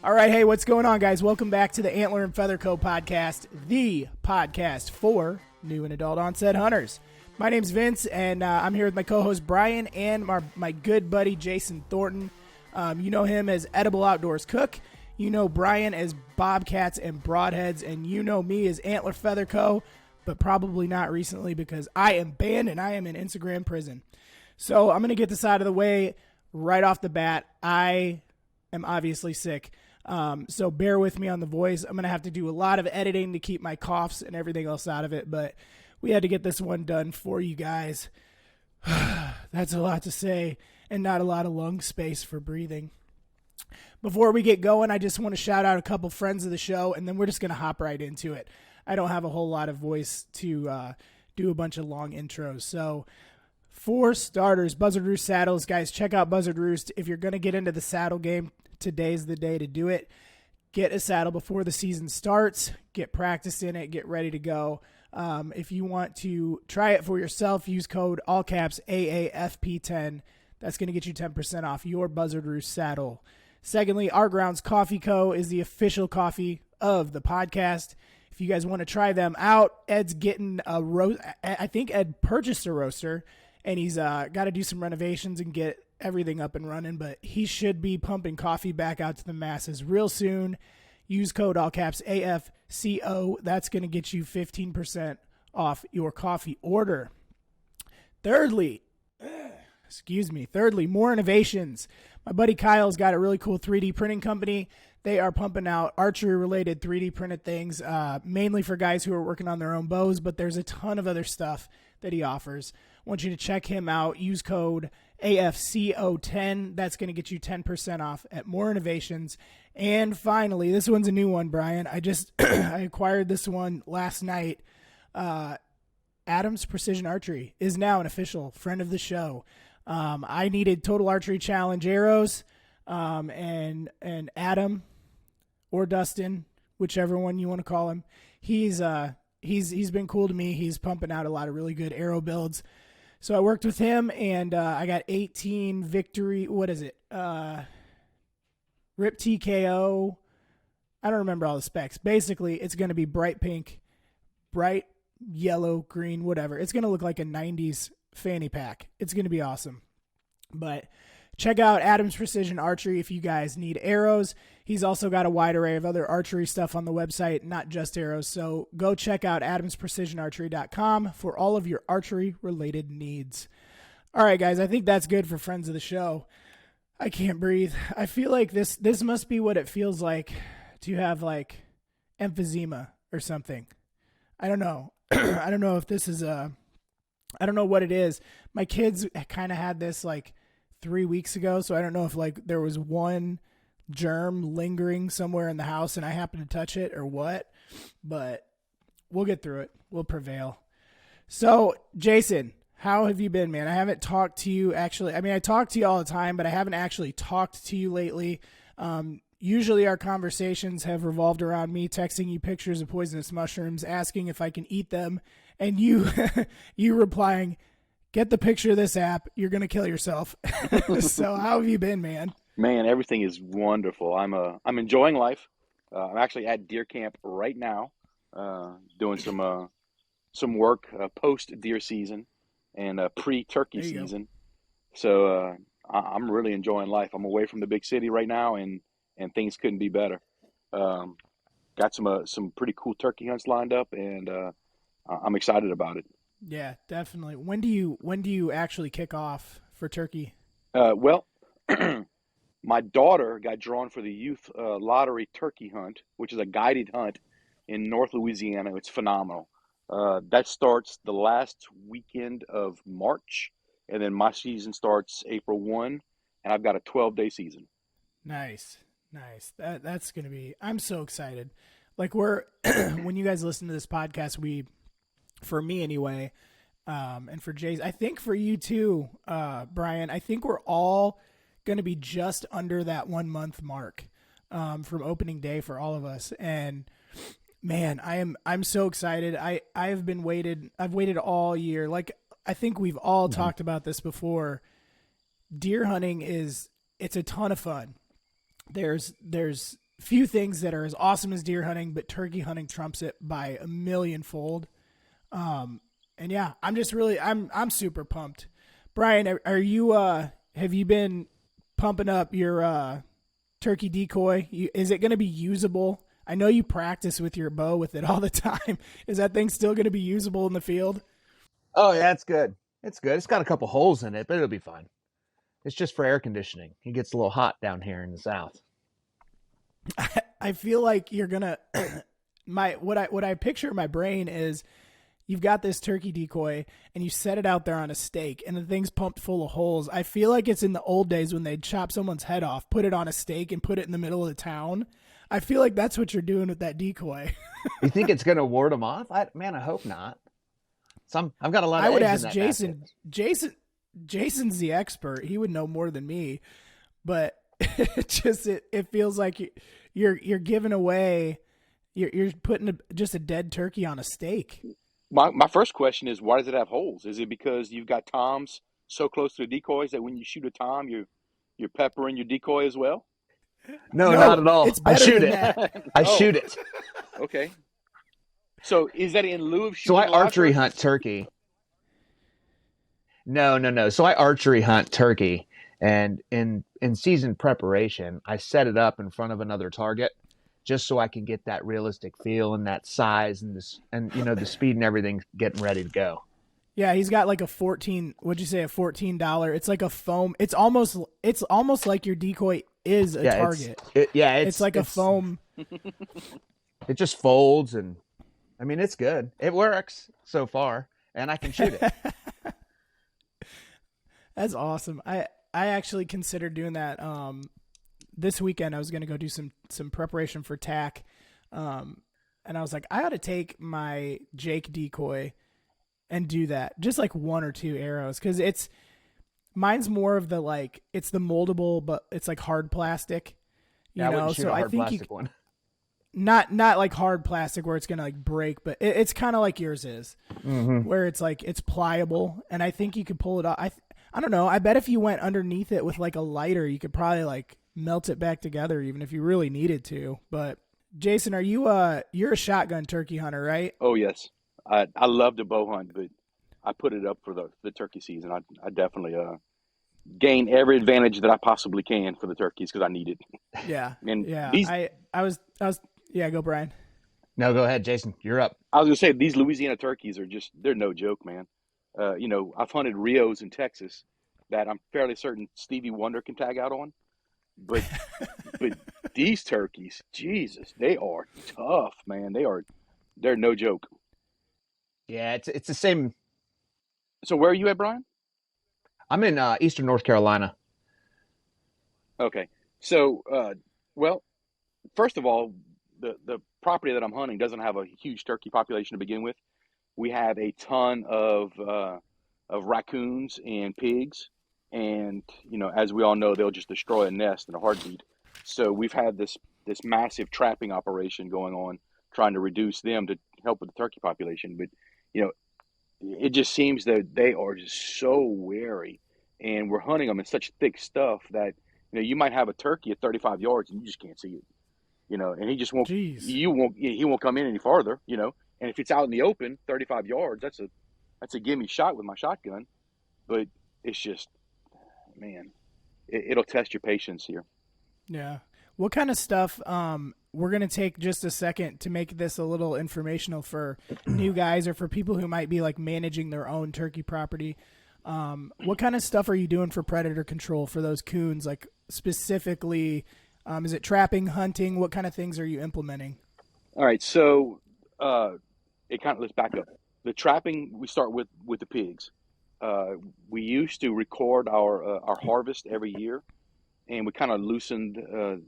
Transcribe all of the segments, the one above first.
All right, hey, what's going on, guys? Welcome back to the Antler and Feather Co. podcast, the podcast for new and adult onset hunters. My name's Vince, and I'm here with my co-host Bryan and my good buddy Jason Thornton. You know him as Edible Outdoors Cook. You know Bryan as Bobcats and Broadheads, and you know me as Antler Feather Co., but probably not recently because I am banned and I am in Instagram prison. So I'm going to get this out of the way right off the bat. I am obviously sick. So bear with me on the voice. I'm going to have to do a lot of editing to keep my coughs and everything else out of it, but we had to get this one done for you guys. That's a lot to say and not a lot of lung space for breathing. Before we get going, I just want to shout out a couple friends of the show, and then we're just going to hop right into it. I don't have a whole lot of voice to do a bunch of long intros. So for starters, Buzzard Roost Saddles. Guys, check out Buzzard Roost. If you're going to get into the saddle game, today's the day to do it. Get a saddle before the season starts. Get practice in it. Get ready to go. If you want to try it for yourself, use code all caps AAFP10. That's going to get you 10% off your Buzzard Roost saddle. Secondly, Our Grounds Coffee Co. is the official coffee of the podcast. If you guys want to try them out, Ed's getting a roast. I think Ed purchased a roaster, and he's got to do some renovations and get everything up and running, but he should be pumping coffee back out to the masses real soon. Use code all caps AFCO. That's going to get you 15% off your coffee order. Thirdly, more innovations. My buddy Kyle's got a really cool 3D printing company. They are pumping out archery-related 3D printed things, mainly for guys who are working on their own bows, but there's a ton of other stuff that he offers. I want you to check him out. Use code AFCO10. That's going to get you 10% off at More Innovations. And finally, this one's a new one, Bryan. I acquired this one last night. Adam's Precision Archery is now an official friend of the show. I needed Total Archery Challenge arrows, and Adam or Dustin, whichever one you want to call him. He's been cool to me. He's pumping out a lot of really good arrow builds. So I worked with him, and I got 18 Victory. What is it? Rip TKO. I don't remember all the specs. Basically, it's going to be bright pink, bright yellow, green, whatever. It's going to look like a 90s fanny pack. It's going to be awesome. But check out Adam's Precision Archery if you guys need arrows. He's also got a wide array of other archery stuff on the website, not just arrows. So go check out adamsprecisionarchery.com for all of your archery-related needs. All right, guys, I think that's good for friends of the show. I can't breathe. I feel like this must be what it feels like to have, like, emphysema or something. I don't know. I don't know if this is I don't know what it is. My kids kind of had this, like, 3 weeks ago, so I don't know if, like, there was one germ lingering somewhere in the house and I happened to touch it or what, but we'll get through it. We'll prevail. So, Jason, how have you been, man? I haven't talked to you actually. I mean, I talk to you all the time, but I haven't actually talked to you lately. Usually our conversations have revolved around me texting you pictures of poisonous mushrooms, asking if I can eat them, and you you replying, "Get the picture of this app. You're going to kill yourself." So how have you been, man? Man, everything is wonderful. I'm enjoying life. I'm actually at deer camp right now, doing some work post deer season and pre-turkey season. So I'm really enjoying life. I'm away from the big city right now, and things couldn't be better. Got some pretty cool turkey hunts lined up, and I'm excited about it. Yeah, definitely. When do you actually kick off for turkey? Well, my daughter got drawn for the youth lottery turkey hunt, which is a guided hunt in North Louisiana. It's phenomenal. That starts the last weekend of March, and then my season starts April 1, and I've got a 12-day season. Nice. That's going to be, I'm so excited. Like when you guys listen to this podcast, for me anyway, and for Jason, I think for you too, Bryan, I think we're all going to be just under that 1 month mark, from opening day for all of us. And man, I'm so excited. I've waited all year. Like, I think we've all talked about this before. Deer hunting it's a ton of fun. There's few things that are as awesome as deer hunting, but turkey hunting trumps it by a millionfold. And yeah, I'm super pumped. Bryan, are you have you been pumping up your turkey decoy? Is it going to be usable? I know you practice with your bow with it all the time. Is that thing still going to be usable in the field? Oh yeah, it's good. It's good. It's got a couple holes in it, but it'll be fine. It's just for air conditioning. It gets a little hot down here in the south. I feel like you're gonna what I picture in my brain is you've got this turkey decoy and you set it out there on a stake and the thing's pumped full of holes. I feel like it's in the old days when they'd chop someone's head off, put it on a stake and put it in the middle of the town. I feel like that's what you're doing with that decoy. You think it's going to ward them off? I hope not. I've got a lot of I would eggs ask in that Jason. Jason's the expert. He would know more than me, but it feels like you're giving away. You're putting just a dead turkey on a stake. My first question is, why does it have holes? Is it because you've got toms so close to the decoys that when you shoot a tom, you're peppering your decoy as well? No, not at all. I shoot it. I shoot it. Okay. So is that in lieu of So shooting? I archery hunt turkey. No. So I archery hunt turkey, and in season preparation, I set it up in front of another target, just so I can get that realistic feel and that size and the speed and everything getting ready to go. Yeah, he's got like a $14. It's like a foam. It's almost like your decoy is a target. It's like a foam. It just folds, and I mean, it's good. It works so far, and I can shoot it. That's awesome. I actually considered doing that. This weekend I was going to go do some preparation for tack. And I was like, I ought to take my Jake decoy and do that. Just like one or two arrows. Cause mine's more of it's the moldable, but it's like hard plastic, I wouldn't shoot a hard plastic one. Not like hard plastic where it's going to like break, but it's kind of like yours is, where it's like, it's pliable. And I think you could pull it off. I don't know. I bet if you went underneath it with like a lighter, you could probably like melt it back together, even if you really needed to. But Jason, you're a shotgun turkey hunter, right? Oh yes, I love to bow hunt, but I put it up for the turkey season. I definitely gain every advantage that I possibly can for the turkeys because I need it. Yeah, and yeah. These, I was yeah. Go, Bryan. No, go ahead, Jason. You're up. I was gonna say these Louisiana turkeys they're no joke, man. I've hunted Rios in Texas that I'm fairly certain Stevie Wonder can tag out on, but these turkeys, Jesus, they are tough, man. They're no joke. Yeah, it's the same. So where are you at, Bryan? I'm in Eastern North Carolina. Okay, so well, first of all, the property that I'm hunting doesn't have a huge turkey population to begin with. We have a ton of raccoons and pigs, and as we all know, they'll just destroy a nest in a heartbeat. So we've had this massive trapping operation going on, trying to reduce them to help with the turkey population. But it just seems that they are just so wary, and we're hunting them in such thick stuff that you might have a turkey at 35 yards and you just can't see it. And he just won't. Jeez. He won't come in any farther. And if it's out in the open, 35 yards, that's a gimme shot with my shotgun. But it's just, man, it'll test your patience here. Yeah. What kind of stuff? We're going to take just a second to make this a little informational for new guys or for people who might be like managing their own turkey property. What kind of stuff are you doing for predator control for those coons? Like specifically, is it trapping, hunting? What kind of things are you implementing? All right. So, let's back up. The trapping, we start with the pigs. We used to record our harvest every year, and we kind of loosened.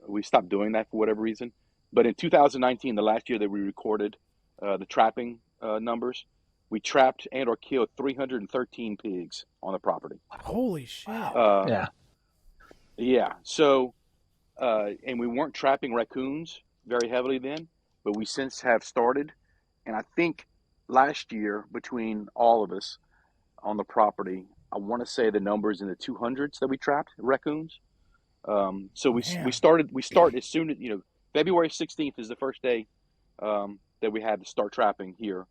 We stopped doing that for whatever reason. But in 2019, the last year that we recorded the trapping numbers, we trapped and or killed 313 pigs on the property. Holy shit! Yeah. So, and we weren't trapping raccoons very heavily then, but we since have started. And I think last year, between all of us on the property, I want to say the numbers in the 200s that we trapped raccoons. So we Man. start as soon as February 16th is the first day that we had to start trapping here.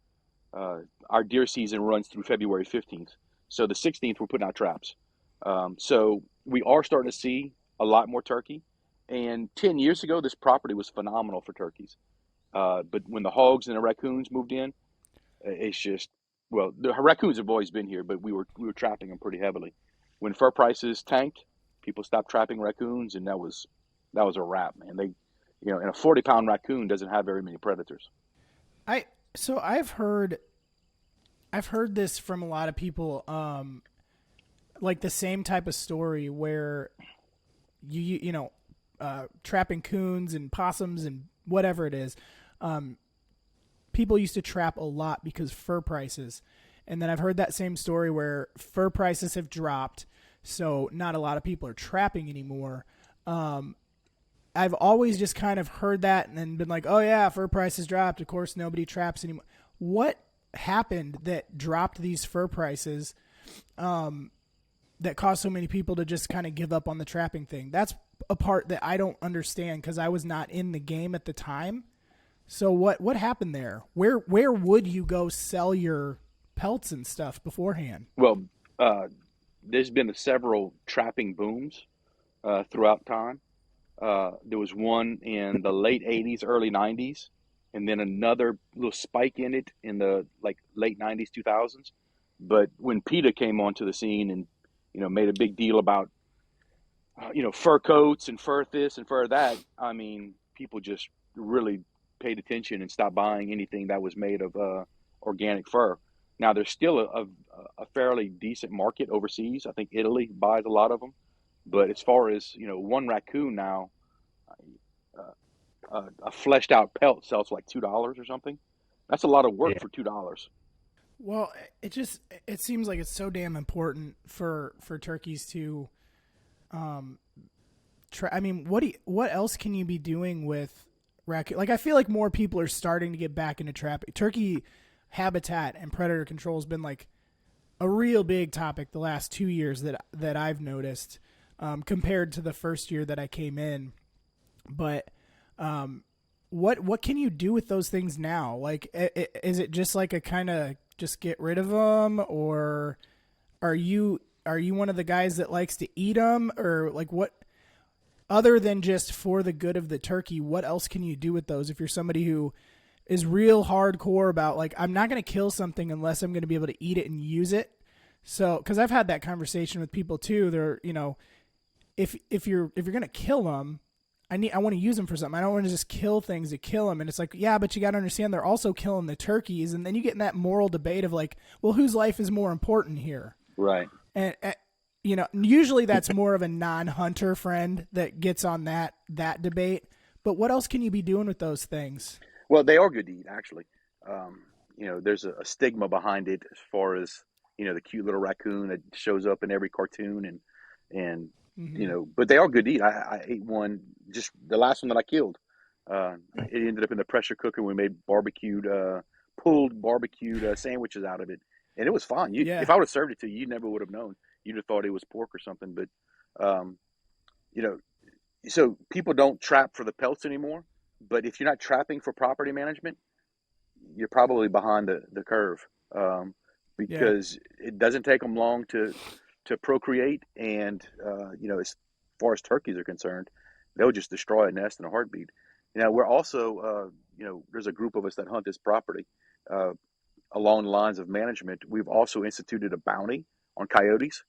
Our deer season runs through February 15th. So the 16th we're putting out traps. So we are starting to see a lot more turkey. And 10 years ago, this property was phenomenal for turkeys. But when the hogs and the raccoons moved in, it's just, well, the raccoons have always been here, but we were trapping them pretty heavily. When fur prices tanked, people stopped trapping raccoons, and that was a wrap, man. They, and a 40-pound raccoon doesn't have very many predators. So I've heard this from a lot of people, like the same type of story where trapping coons and possums and whatever it is. People used to trap a lot because fur prices. And then I've heard that same story where fur prices have dropped, so not a lot of people are trapping anymore. I've always just kind of heard that and then been like, oh yeah, fur prices dropped. Of course, nobody traps anymore. What happened that dropped these fur prices that caused so many people to just kind of give up on the trapping thing? That's a part that I don't understand because I was not in the game at the time. So what happened there? Where would you go sell your pelts and stuff beforehand? Well, there's been several trapping booms throughout time. There was one in the late 80s, early 90s, and then another little spike in it in the late 90s, 2000s. But when PETA came onto the scene and made a big deal about fur coats and fur this and fur that, I mean, people just really paid attention and stopped buying anything that was made of organic fur. Now there's still a fairly decent market overseas. I think Italy buys a lot of them, but as far as one raccoon now, a fleshed out pelt sells for like $2 or something. That's a lot of work for $2. Well, it seems like it's so damn important for turkeys to, I mean, what else can you be doing with raccoon? Like, I feel like more people are starting to get back into trapping. Turkey habitat and predator control has been like a real big topic the last 2 years that I've noticed, compared to the first year that I came in. But what can you do with those things now? Like, is it just like a kind of just get rid of them, or are you one of the guys that likes to eat them, or like what? Other than just for the good of the turkey, what else can you do with those if you're somebody who is real hardcore about like, I'm not going to kill something unless I'm going to be able to eat it and use it? So, because I've had that conversation with people too. They're, if you're going to kill them, I want to use them for something. I don't want to just kill things to kill them. And it's like, yeah, but you got to understand they're also killing the turkeys. And then you get in that moral debate of like, well, whose life is more important here? Right. And usually that's more of a non-hunter friend that gets on that debate. But what else can you be doing with those things? Well, they are good to eat, actually. There's a stigma behind it as far as, the cute little raccoon that shows up in every cartoon and but they are good to eat. I ate one, just the last one that I killed. It ended up in the pressure cooker. We made pulled barbecued sandwiches out of it. And it was fine. If I would have served it to you, you never would have known. You'd have thought it was pork or something. But, so people don't trap for the pelts anymore. But if you're not trapping for property management, you're probably behind the curve, because it doesn't take them long to procreate. And, as far as turkeys are concerned, they'll just destroy a nest in a heartbeat. We're also, there's a group of us that hunt this property. Along the lines of management, we've also instituted a bounty on coyotes.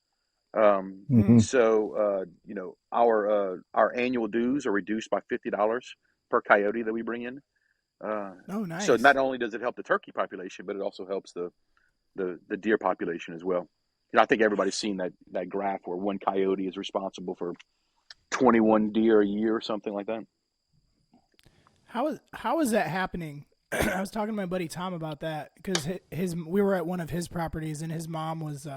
So, our annual dues are reduced by $50 per coyote that we bring in. Oh, nice. So not only does it help the turkey population, but it also helps the deer population as well. I think everybody's seen that graph where one coyote is responsible for 21 deer a year or something like that. How is that happening? I was talking to my buddy Tom about that because we were at one of his properties and his mom was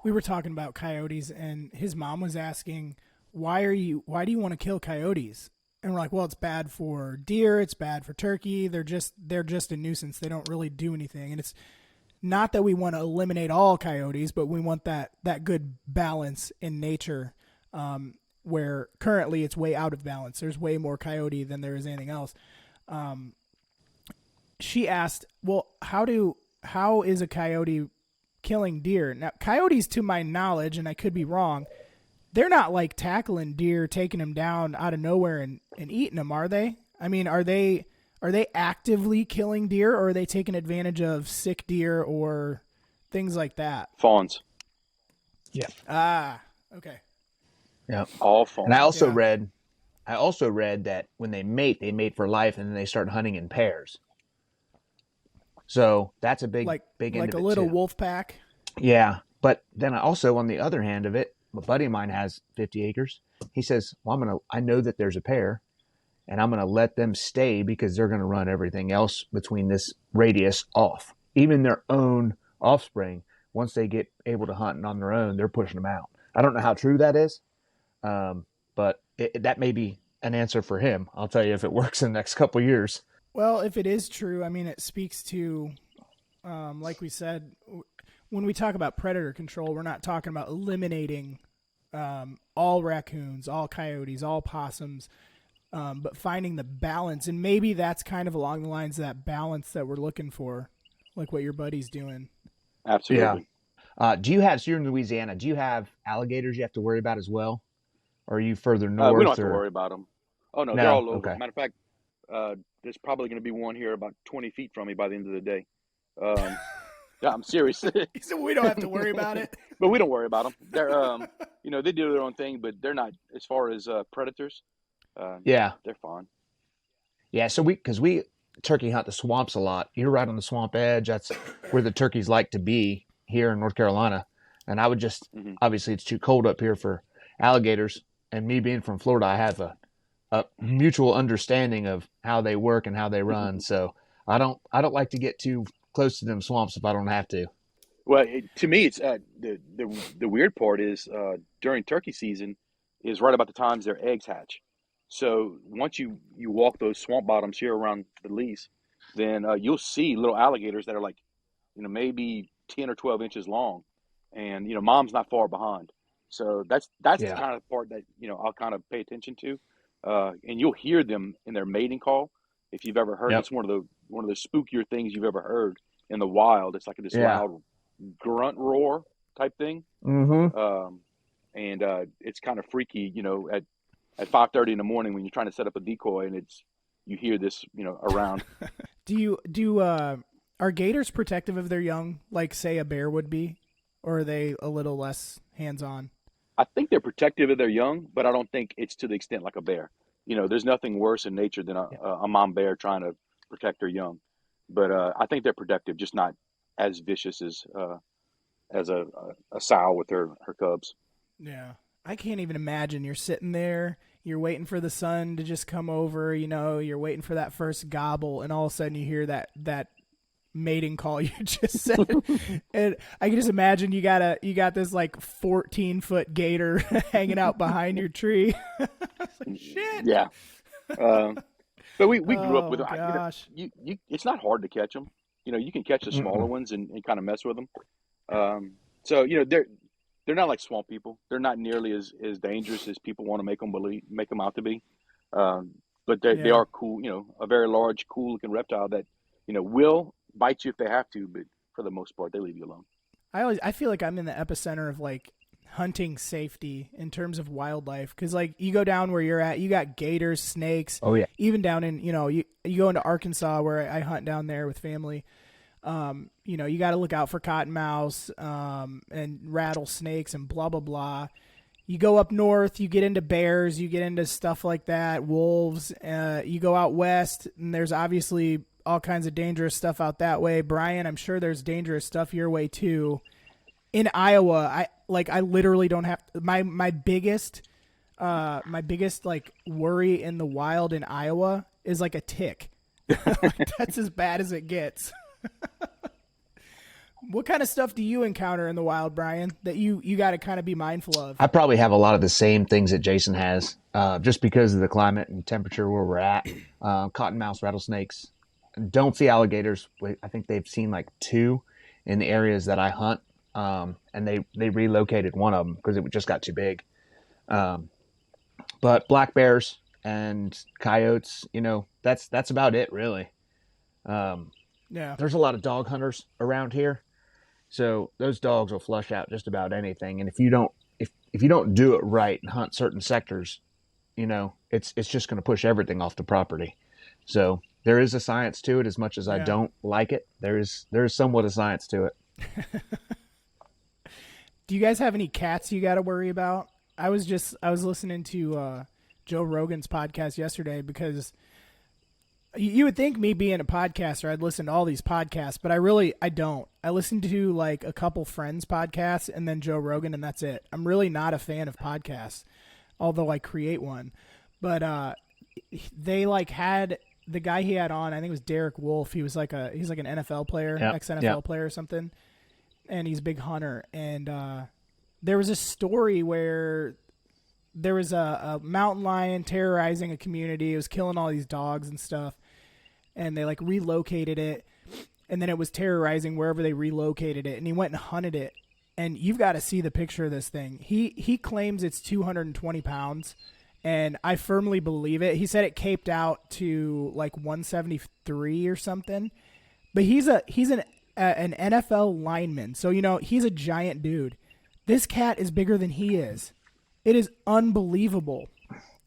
we were talking about coyotes and his mom was asking, why do you want to kill coyotes? And we're like, well, it's bad for deer, it's bad for turkey, they're just a nuisance, they don't really do anything. And it's not that we want to eliminate all coyotes, but we want that good balance in nature. where currently it's way out of balance. There's way more coyote than there is anything else. She asked, well, how is a coyote killing deer? Now, coyotes, to my knowledge, and I could be wrong, they're not like tackling deer, taking them down out of nowhere and eating them, are they? I mean, are they actively killing deer, or are they taking advantage of sick deer or things like that? Fawns. Yeah. Ah, okay. Yeah. All fawns. And I also read that when they mate for life, and then they start hunting in pairs. So that's a big end like of a it little too. wolf pack. Yeah, but then I also, on the other hand of it, a buddy of mine has 50 acres. He says, well, I know that there's a pair, and I'm going to let them stay because they're going to run everything else between this radius off. Even their own offspring, once they get able to hunt on their own, they're pushing them out. I don't know how true that is, but that may be an answer for him. I'll tell you if it works in the next couple of years. Well, if it is true, I mean, it speaks to, like we said, when we talk about predator control, we're not talking about eliminating all raccoons, all coyotes, all possums, but finding the balance. And maybe that's kind of along the lines of that balance that we're looking for, like what your buddy's doing. Absolutely. Yeah. So you're in Louisiana, do you have alligators you have to worry about as well? Or are you further north? We don't have to worry about them. Oh, no, they're all over. Okay. Matter of fact, there's probably going to be one here about 20 feet from me by the end of the day. Yeah, I'm serious. He said we don't have to worry about it. But we don't worry about them. They're, they do their own thing, but they're not, as far as predators, they're fine. Yeah, so we turkey hunt the swamps a lot. You're right on the swamp edge. That's where the turkeys like to be here in North Carolina. And I would just, obviously it's too cold up here for alligators. And me being from Florida, I have a mutual understanding of how they work and how they run. So I don't like to get too close to them swamps if I don't have to. Well, to me, it's the weird part is during turkey season is right about the times their eggs hatch. So once you walk those swamp bottoms here around the lease, then you'll see little alligators that are like, maybe 10 or 12 inches long, and mom's not far behind. So that's the kind of part that I'll kind of pay attention to, and you'll hear them in their mating call. If you've ever heard, it's one of the spookier things you've ever heard in the wild. It's like this loud grunt roar type thing, and it's kind of freaky. At 5:30 in the morning when you're trying to set up a decoy, and you hear this around. Are gators protective of their young, like say a bear would be, or are they a little less hands-on? I think they're protective of their young, but I don't think it's to the extent like a bear. There's nothing worse in nature than a mom bear trying to protect her young. But I think they're protective, just not as vicious as a sow with her cubs. Yeah. I can't even imagine you're sitting there, you're waiting for the sun to just come over, you're waiting for that first gobble, and all of a sudden you hear that mating call you just said. And I can just imagine you got this like 14-foot gator hanging out behind your tree. Like, shit. Yeah. But we grew up with them. Gosh. It's not hard to catch them. You can catch the smaller ones and kind of mess with them. So they're not like swamp people. They're not nearly as dangerous as people want to make them out to be. But they are cool. A very large, cool looking reptile that will bite you if they have to, but for the most part, they leave you alone. I feel like I'm in the epicenter of like hunting safety in terms of wildlife, because like you go down where you're at, you got gators, snakes. Oh yeah. Even down in you go into Arkansas where I hunt down there with family. You got to look out for cottonmouths and rattlesnakes and blah blah blah. You go up north, you get into bears, you get into stuff like that, wolves. You go out west, and there's obviously all kinds of dangerous stuff out that way. Brian, I'm sure there's dangerous stuff your way too. In Iowa, I literally don't have my biggest like worry in the wild in Iowa is like a tick. That's as bad as it gets. What kind of stuff do you encounter in the wild, Brian, that you got to kind of be mindful of? I probably have a lot of the same things that Jason has, just because of the climate and temperature where we're at. Cottonmouths, rattlesnakes. Don't see alligators. I think they've seen like 2 in the areas that I hunt, and they relocated one of them because it just got too big. But black bears and coyotes, that's about it really. Yeah. There's a lot of dog hunters around here, so those dogs will flush out just about anything. And if you don't do it right and hunt certain sectors, it's just going to push everything off the property. So there is a science to it. As much as I don't like it, there's somewhat a science to it. Do you guys have any cats you got to worry about? I was listening to Joe Rogan's podcast yesterday, because you would think, me being a podcaster, I'd listen to all these podcasts, but I don't. I listen to like a couple friends' podcasts and then Joe Rogan, and that's it. I'm really not a fan of podcasts, although I create one. But they like had the guy he had on, I think it was Derek Wolf. He's like an NFL player, ex-NFL player or something, and he's a big hunter. And there was a story where there was a mountain lion terrorizing a community. It was killing all these dogs and stuff, and they like relocated it, and then it was terrorizing wherever they relocated it, and he went and hunted it. And you've got to see the picture of this thing. He claims it's 220 pounds, and I firmly believe it. He said it caped out to like 173 or something, but he's an NFL lineman, so he's a giant dude. This cat is bigger than he is. It is unbelievable.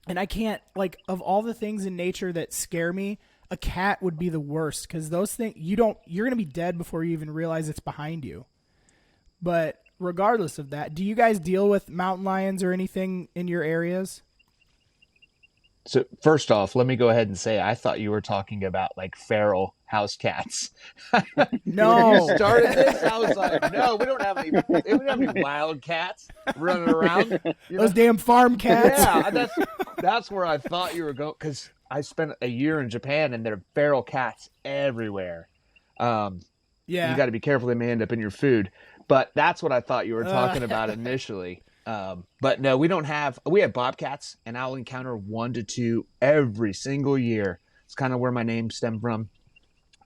And I can't, like, of all the things in nature that scare me, a cat would be the worst, because those things, you're going to be dead before you even realize it's behind you. But regardless of that, do you guys deal with mountain lions or anything in your areas? So first off, let me go ahead and say I thought you were talking about like feral house cats. No. When you started this, I was like, no, we don't have any wild cats running around. Those damn farm cats. Yeah, that's where I thought you were going, because I spent a year in Japan and there are feral cats everywhere. Yeah, you got to be careful; they may end up in your food. But that's what I thought you were talking about initially. But no, we have bobcats, and I'll encounter 1 to 2 every single year. It's kind of where my name stemmed from.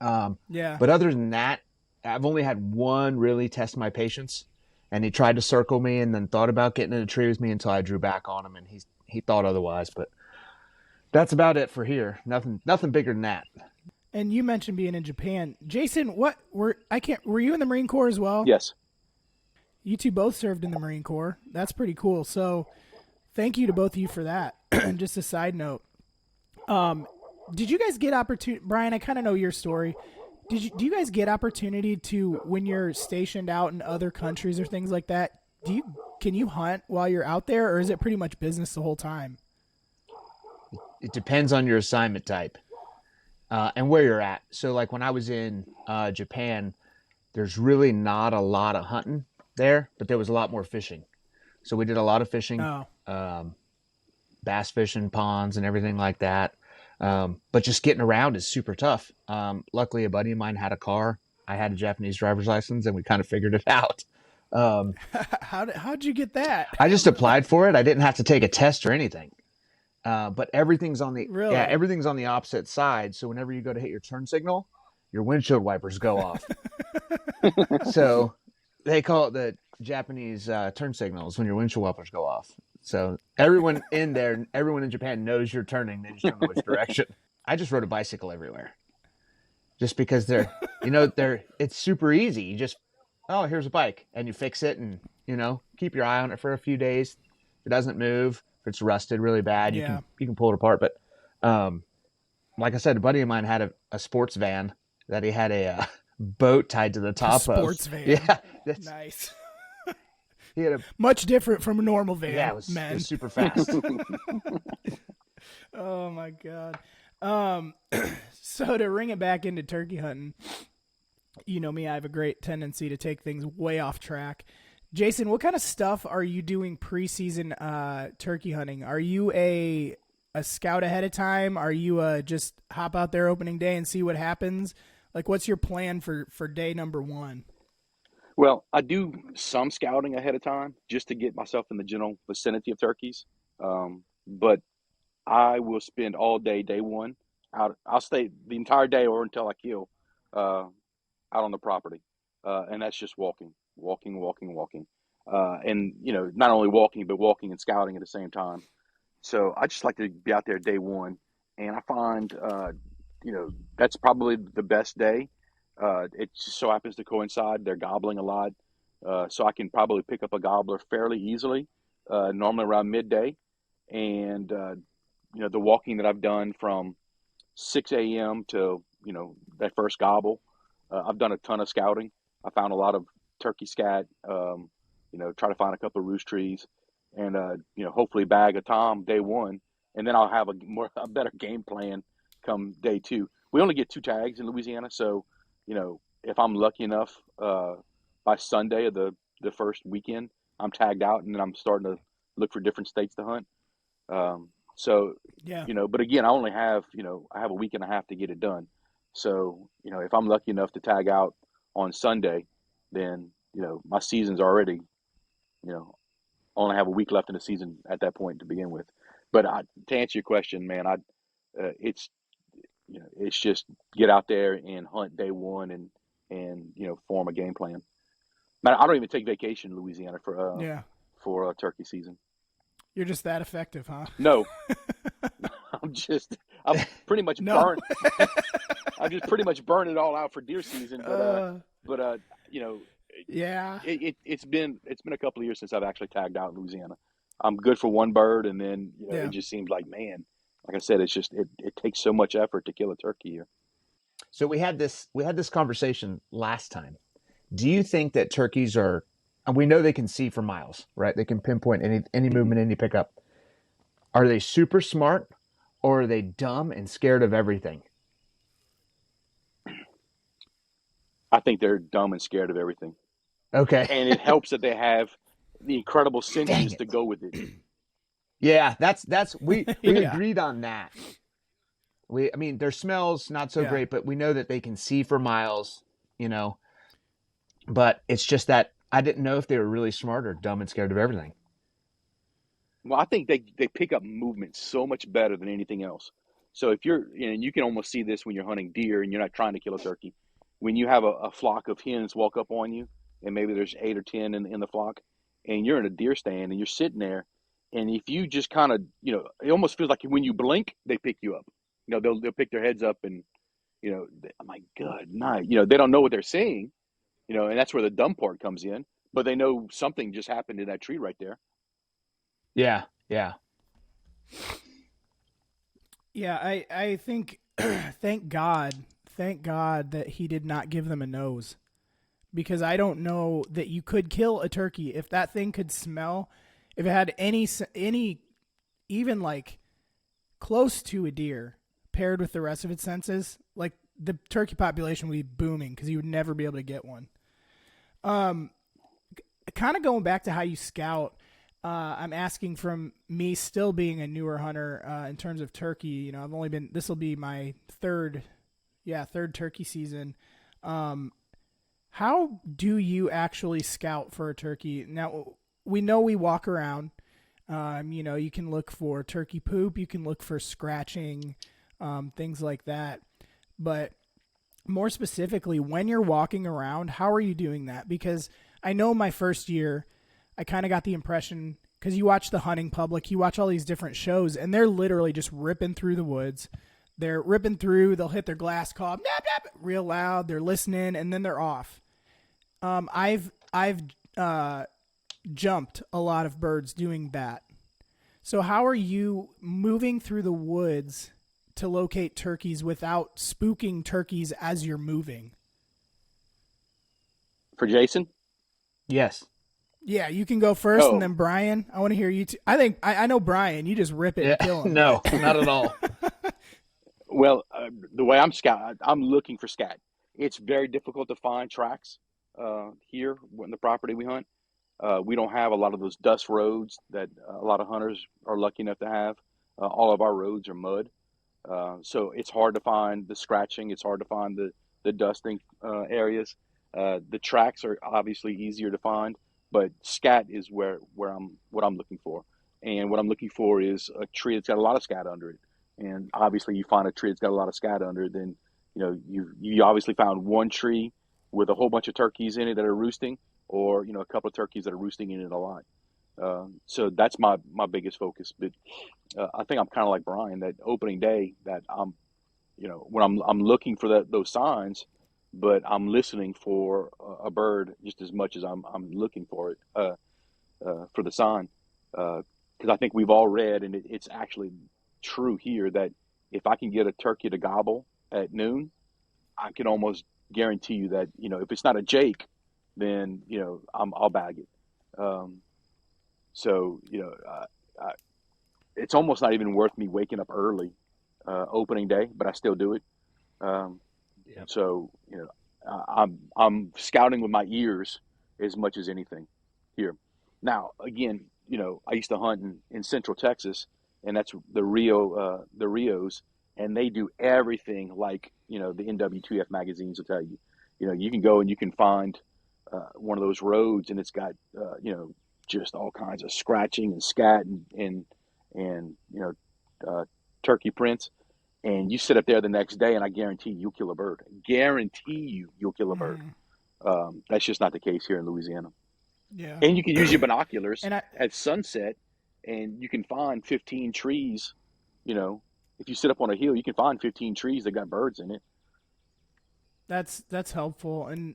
But other than that, I've only had one really test my patience, and he tried to circle me and then thought about getting in a tree with me until I drew back on him, and he thought otherwise. But that's about it for here. Nothing bigger than that. And you mentioned being in Japan. Jason, were you in the Marine Corps as well? Yes. You two both served in the Marine Corps. That's pretty cool. So thank you to both of you for that. Just a side note. Did you guys get opportunity, Bryan, I kind of know your story. Do you guys get opportunity to, when you're stationed out in other countries or things like that, can you hunt while you're out there, or is it pretty much business the whole time? It depends on your assignment type and where you're at. So like when I was in Japan, there's really not a lot of hunting there, but there was a lot more fishing. So we did a lot of fishing, bass fishing, ponds and everything like that. But just getting around is super tough. Luckily, a buddy of mine had a car. I had a Japanese driver's license, and we kind of figured it out. How'd you get that? I just applied for it. I didn't have to take a test or anything. But everything's on the everything's on the opposite side. So whenever you go to hit your turn signal, your windshield wipers go off. So they call it the Japanese turn signals when your windshield wipers go off. So everyone in Japan knows you're turning. They just don't know which direction. I just rode a bicycle everywhere, just because it's super easy. You just, here's a bike, and you fix it, and keep your eye on it for a few days. If it doesn't move, if it's rusted really bad, you can pull it apart. But like I said, a buddy of mine had a sports van that he had a boat tied to the top of. Sports van. Yeah. Nice. He had much different from a normal van. Yeah, it was super fast. Oh my God. So to ring it back into turkey hunting, you know me, I have a great tendency to take things way off track. Jason, what kind of stuff are you doing preseason turkey hunting? Are you a scout ahead of time? Are you just hop out there opening day and see what happens? Like, what's your plan for day number one? Well, I do some scouting ahead of time just to get myself in the general vicinity of turkeys. But I will spend all day one out. I'll stay the entire day or until I kill out on the property. And that's just walking. And, not only walking, but walking and scouting at the same time. So I just like to be out there day one, and I find that's probably the best day. It just so happens to coincide they're gobbling a lot, so I can probably pick up a gobbler fairly easily, normally around midday, and the walking that I've done from 6 a.m. to that first gobble. I've done a ton of scouting. I found a lot of turkey scat. Try to find a couple of roost trees, and hopefully bag a tom day one, and then I'll have a better game plan come day two. We only get 2 tags in Louisiana, so if I'm lucky enough, by Sunday of the first weekend, I'm tagged out, and then I'm starting to look for different states to hunt. So, Yeah. but again, I only have, I have a week and a half to get it done. So, if I'm lucky enough to tag out on Sunday, then, my season's already, only have a week left in the season at that point to begin with. But to answer your question, man, it's, it's just get out there and hunt day one and form a game plan. Man, I don't even take vacation in Louisiana Yeah. for turkey season. You're just that effective, huh? No, I'm pretty much No. burned. I've just pretty much burned it all out for deer season. But Yeah. it's been a couple of years since I've actually tagged out in Louisiana. I'm good for one bird, and then Yeah. it just seems like, man, like I said, it's just it takes so much effort to kill a turkey here. So we had this conversation last time. Do you think that turkeys are, and we know they can see for miles, right? They can pinpoint any movement, any pickup. Are they super smart, or are they dumb and scared of everything? I think they're dumb and scared of everything, Okay. and it helps that they have the incredible Dang senses it. to go with it. Yeah, that's we Yeah. agreed on that. I mean, their smells not so Yeah. great, but we know that they can see for miles, But it's just that I didn't know if they were really smart or dumb and scared of everything. Well, I think they pick up movement so much better than anything else. So if and you can almost see this when you're hunting deer and you're not trying to kill a turkey. When you have a flock of hens walk up on you, and maybe there's 8 or 10 in the flock, and you're in a deer stand and you're sitting there, and if you just kind of, it almost feels like when you blink, they pick you up. They'll pick their heads up, and I'm like, good night. They don't know what they're saying, and that's where the dumb part comes in. But they know something just happened in that tree right there. Yeah, yeah. Yeah, I think thank God that he did not give them a nose, because I don't know that you could kill a turkey if that thing could smell, if it had any even like close to a deer paired with the rest of its senses, like the turkey population would be booming because you would never be able to get one. Kind of going back to how you scout. I'm asking from me still being a newer hunter in terms of turkey. This will be my third turkey season. How do you actually scout for a turkey? Now, we know we walk around. You can look for turkey poop. You can look for scratching, things like that. But more specifically, when you're walking around, how are you doing that? Because I know my first year, I kind of got the impression, because you watch the hunting public, you watch all these different shows, and they're literally just ripping through the woods. They're ripping through, they'll hit their glass cob, nap, nap, real loud, they're listening, and then they're off. I've jumped a lot of birds doing that. So how are you moving through the woods to locate turkeys without spooking turkeys as you're moving? For Jason? Yes. Yeah, you can go first, and then Bryan. I want to hear you too. I think I know Bryan. You just rip it and kill him. No, not at all. Well, the way I'm looking for scat. It's very difficult to find tracks here in the property we hunt. We don't have a lot of those dust roads that a lot of hunters are lucky enough to have. All of our roads are mud, so it's hard to find the scratching. It's hard to find the dusting areas. The tracks are obviously easier to find. But scat is what I'm looking for, and what I'm looking for is a tree that's got a lot of scat under it. And obviously, you find a tree that's got a lot of scat under it, then you obviously found one tree with a whole bunch of turkeys in it that are roosting, or a couple of turkeys that are roosting in it a lot. So that's my biggest focus. But I think I'm kind of like Brian, that opening day, that when I'm looking for those signs, but I'm listening for a bird just as much as I'm looking for it, for the sign. Because I think we've all read, and it's actually true here, that if I can get a turkey to gobble at noon, I can almost guarantee you that, if it's not a Jake, then I'll bag it. Um, so it's almost not even worth me waking up early opening day, but I still do it. Um, Yep. so I'm scouting with my ears as much as anything here. Now again, I used to hunt in Central Texas, and that's the Rios, and they do everything like the NW2F magazines will tell you. You can go and you can find one of those roads, and it's got just all kinds of scratching and scat and turkey prints, and you sit up there the next day, and I guarantee you'll kill a bird. Guarantee you'll kill a bird. That's just not the case here in Louisiana. Yeah. And you can use your binoculars And at sunset, and you can find 15 trees. If you sit up on a hill, you can find 15 trees that got birds in it. that's helpful. And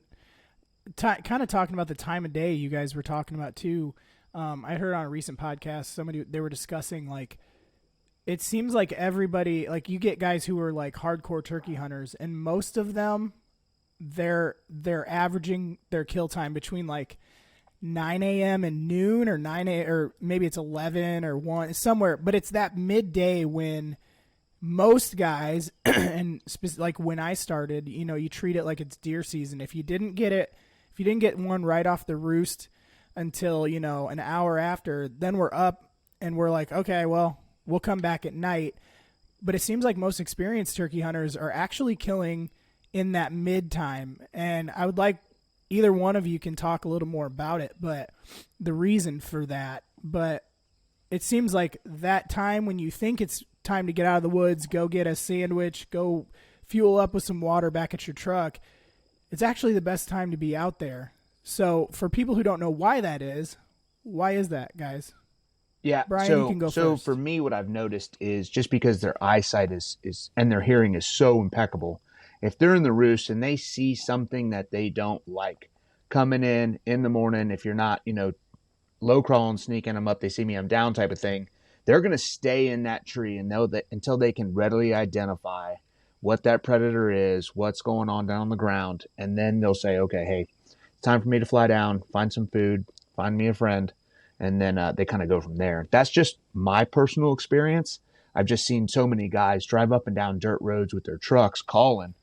kind of talking about the time of day you guys were talking about too. I heard on a recent podcast they were discussing, like, it seems like everybody, like, you get guys who are like hardcore turkey hunters, and most of them, they're averaging their kill time between like 9 a.m. and noon, or 9 a, or maybe it's 11 or 1 somewhere, but it's that midday when most guys and like when I started, you treat it like it's deer season. If you didn't get one right off the roost until an hour after, then we're up and we're like, okay, well, we'll come back at night. But it seems like most experienced turkey hunters are actually killing in that mid time, and I would like either one of you can talk a little more about it, but the reason for that. But it seems like that time when you think it's time to get out of the woods, go get a sandwich, go fuel up with some water back at your truck, it's actually the best time to be out there. So for people who don't know why is that, guys? Yeah. Brian, you can go so first. for me, what I've noticed is just because their eyesight is and their hearing is so impeccable, if they're in the roost and they see something that they don't like coming in the morning, if you're not, low crawling, sneaking them up, they see me, I'm down type of thing, they're going to stay in that tree and know that until they can readily identify what that predator is, what's going on down on the ground. And then they'll say, okay, hey, it's time for me to fly down, find some food, find me a friend. And then they kind of go from there. That's just my personal experience. I've just seen so many guys drive up and down dirt roads with their trucks calling.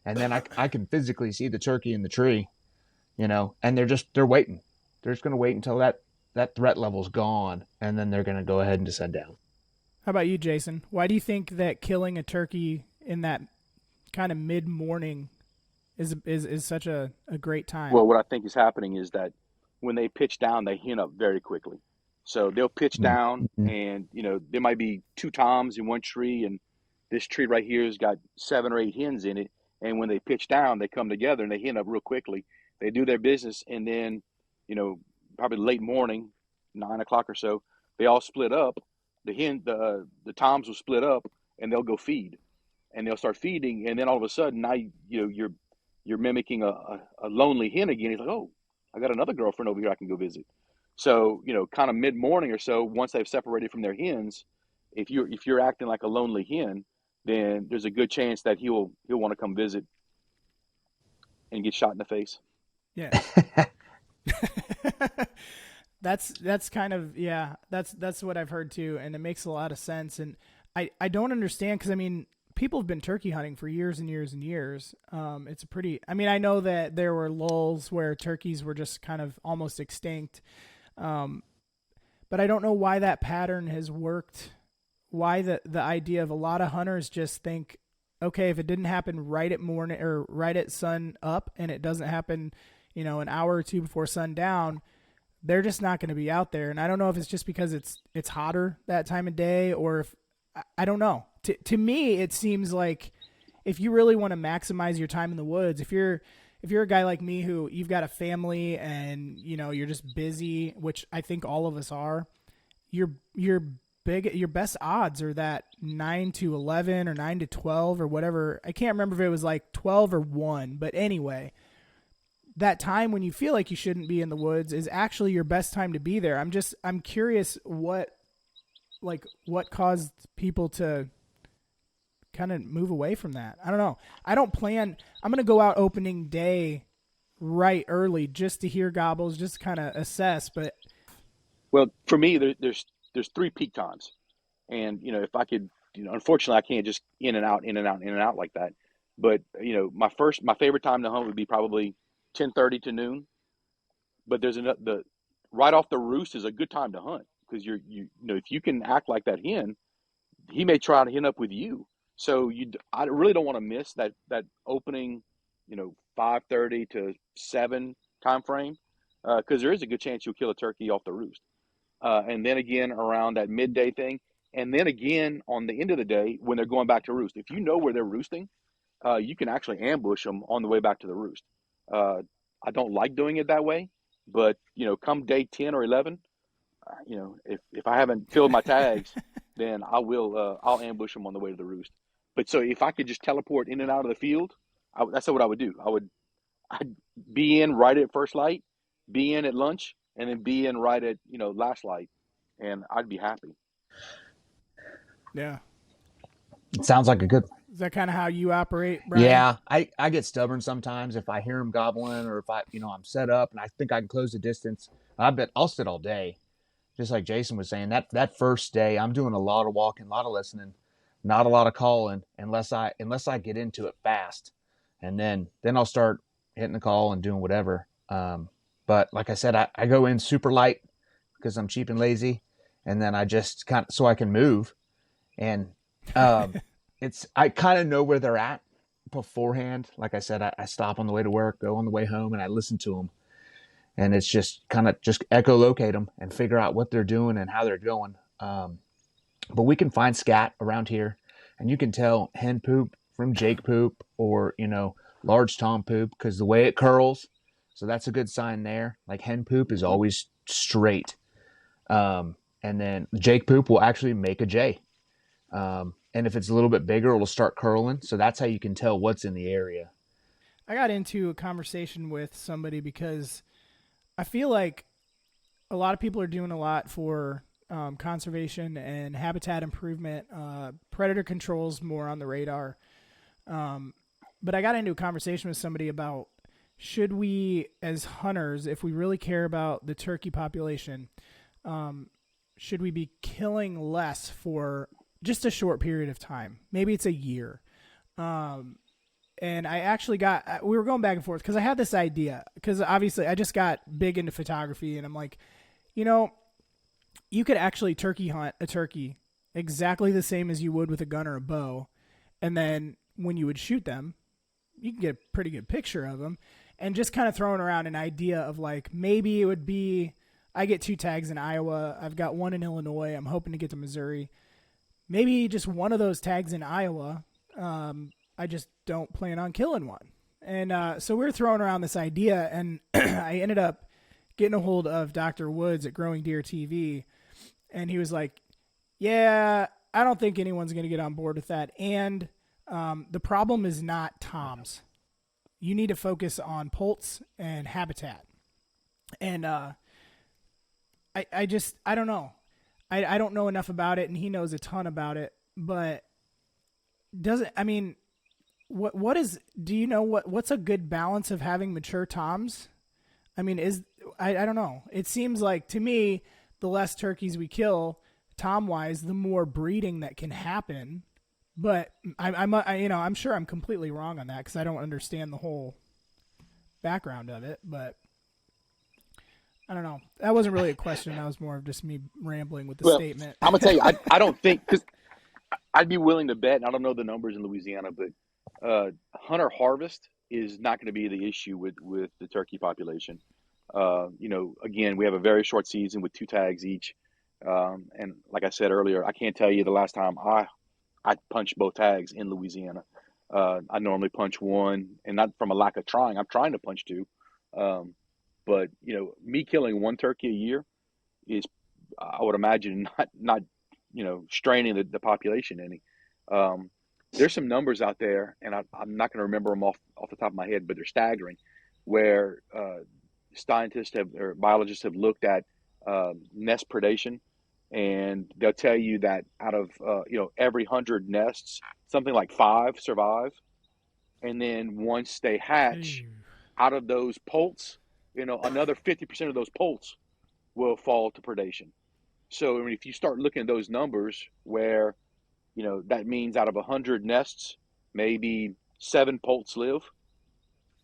And then I can physically see the turkey in the tree, and they're waiting. They're just going to wait until that threat level's gone, and then they're going to go ahead and descend down. How about you, Jason? Why do you think that killing a turkey in that kind of mid-morning is such a great time? Well, what I think is happening is that when they pitch down, they hen up very quickly. So they'll pitch down, Mm-hmm. and there might be two toms in one tree, and this tree right here has got 7 or 8 hens in it. And when they pitch down, they come together and they hen up real quickly. They do their business, and then, probably late morning, 9 o'clock or so, they all split up. The toms will split up, and they'll go feed, and they'll start feeding, and then all of a sudden, now you're mimicking a lonely hen again. He's like, oh, I got another girlfriend over here I can go visit. So, kind of mid morning or so, once they've separated from their hens, if you're acting like a lonely hen, then there's a good chance that he'll want to come visit and get shot in the face. Yeah. That's kind of, yeah, that's what I've heard too, and it makes a lot of sense. And I don't understand, because I mean, people have been turkey hunting for years and years and years. It's a pretty, I mean, I know that there were lulls where turkeys were just kind of almost extinct, but I don't know why that pattern has worked. Why the idea of a lot of hunters just think, okay, if it didn't happen right at morning or right at sun up, and it doesn't happen, an hour or two before sundown, they're just not going to be out there. And I don't know if it's just because it's hotter that time of day, or if, I don't know. To me, it seems like if you really want to maximize your time in the woods, if you're if you're a guy like me who you've got a family and you're just busy, which I think all of us are, your best odds are that 9 to 11 or 9 to 12 or whatever. I can't remember if it was like 12 or 1, but anyway, that time when you feel like you shouldn't be in the woods is actually your best time to be there. I'm curious what caused people to kind of move away from that. I don't know. I'm going to go out opening day right early just to hear gobbles, just kind of assess. But well, for me, there's 3 peak times, and if I could, unfortunately, I can't just in and out like that. But my favorite time to hunt would be probably 10:30 to noon. But there's the right off the roost is a good time to hunt because if you can act like that hen, he may try to hen up with you. So I really don't want to miss that opening, 5:30 to 7 time frame, because there is a good chance you'll kill a turkey off the roost. And then again around that midday thing, and then again on the end of the day when they're going back to roost. If you know where they're roosting, you can actually ambush them on the way back to the roost. I don't like doing it that way, but come day 10 or 11, if I haven't filled my tags, then I'll ambush them on the way to the roost. But so if I could just teleport in and out of the field, that's what I would do. I'd be in right at first light, be in at lunch, and then be in right at last light, and I'd be happy. Yeah, It sounds like a good. Is that kind of how you operate, Bryan? Yeah, I get stubborn sometimes if I hear them gobbling or if I'm set up and I think I can close the distance. I bet I'll sit all day, just like Jason was saying. That first day, I'm doing a lot of walking, a lot of listening, not a lot of calling unless I get into it fast, and then I'll start hitting the call and doing whatever. But like I said, I go in super light because I'm cheap and lazy, and then I just kind of so I can move, and I kind of know where they're at beforehand. Like I said, I stop on the way to work, go on the way home, and I listen to them, and it's just kind of just echolocate them and figure out what they're doing and how they're going. But we can find scat around here, and you can tell hen poop from Jake poop or large tom poop because the way it curls. So that's a good sign there. Like hen poop is always straight. And then Jake poop will actually make a J. And if it's a little bit bigger, it'll start curling. So that's how you can tell what's in the area. I got into a conversation with somebody because I feel like a lot of people are doing a lot for conservation and habitat improvement. Predator control's more on the radar. But I got into a conversation with somebody about, should we, as hunters, if we really care about the turkey population, should we be killing less for just a short period of time? Maybe it's a year. And I actually we were going back and forth because I had this idea, because obviously I just got big into photography, and I'm like, you could actually turkey hunt a turkey exactly the same as you would with a gun or a bow. And then when you would shoot them, you can get a pretty good picture of them. And just kind of throwing around an idea of like, maybe it would be, I get 2 tags in Iowa. I've got 1 in Illinois. I'm hoping to get to Missouri. Maybe just one of those tags in Iowa. I just don't plan on killing one. And so we were throwing around this idea, and I ended up getting a hold of Dr. Woods at Growing Deer TV. And he was like, yeah, I don't think anyone's going to get on board with that. And the problem is not toms. You need to focus on poults and habitat. And I don't know. I don't know enough about it, and he knows a ton about it. But do you know what's a good balance of having mature toms? I mean, I don't know. It seems like to me, the less turkeys we kill, tom-wise, the more breeding that can happen. But I'm sure I'm completely wrong on that because I don't understand the whole background of it. But I don't know. That wasn't really a question. That was more of just me rambling with the statement. I'm gonna tell you, I don't think, because I'd be willing to bet, and I don't know the numbers in Louisiana, but hunter harvest is not going to be the issue with the turkey population. Again, we have a very short season with 2 tags each, and like I said earlier, I can't tell you the last time I punched both tags in Louisiana. I normally punch one, and not from a lack of trying. I'm trying to punch two. But me killing one turkey a year is, I would imagine, not straining the population any. Um, there's some numbers out there, and I'm not going to remember them off the top of my head, but they're staggering, where scientists have or biologists have looked at nest predation, and they'll tell you that out of every 100 nests, something like 5 survive, and then once they hatch, Ew. out of those poults, another 50% of those poults will fall to predation. So, I mean, if you start looking at those numbers, where that means out of 100 nests, maybe 7 poults live,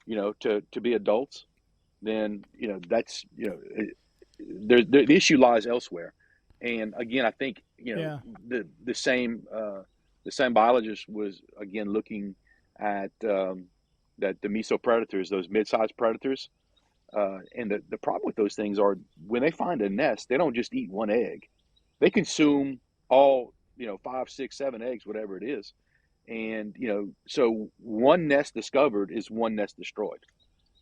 to be adults, then that's the issue lies elsewhere. And again, I think Yeah. the same biologist was again looking at that the mesopredators, those mid-sized predators, and the problem with those things are, when they find a nest, they don't just eat one egg; they consume all 5, 6, 7 eggs, whatever it is. And so one nest discovered is one nest destroyed.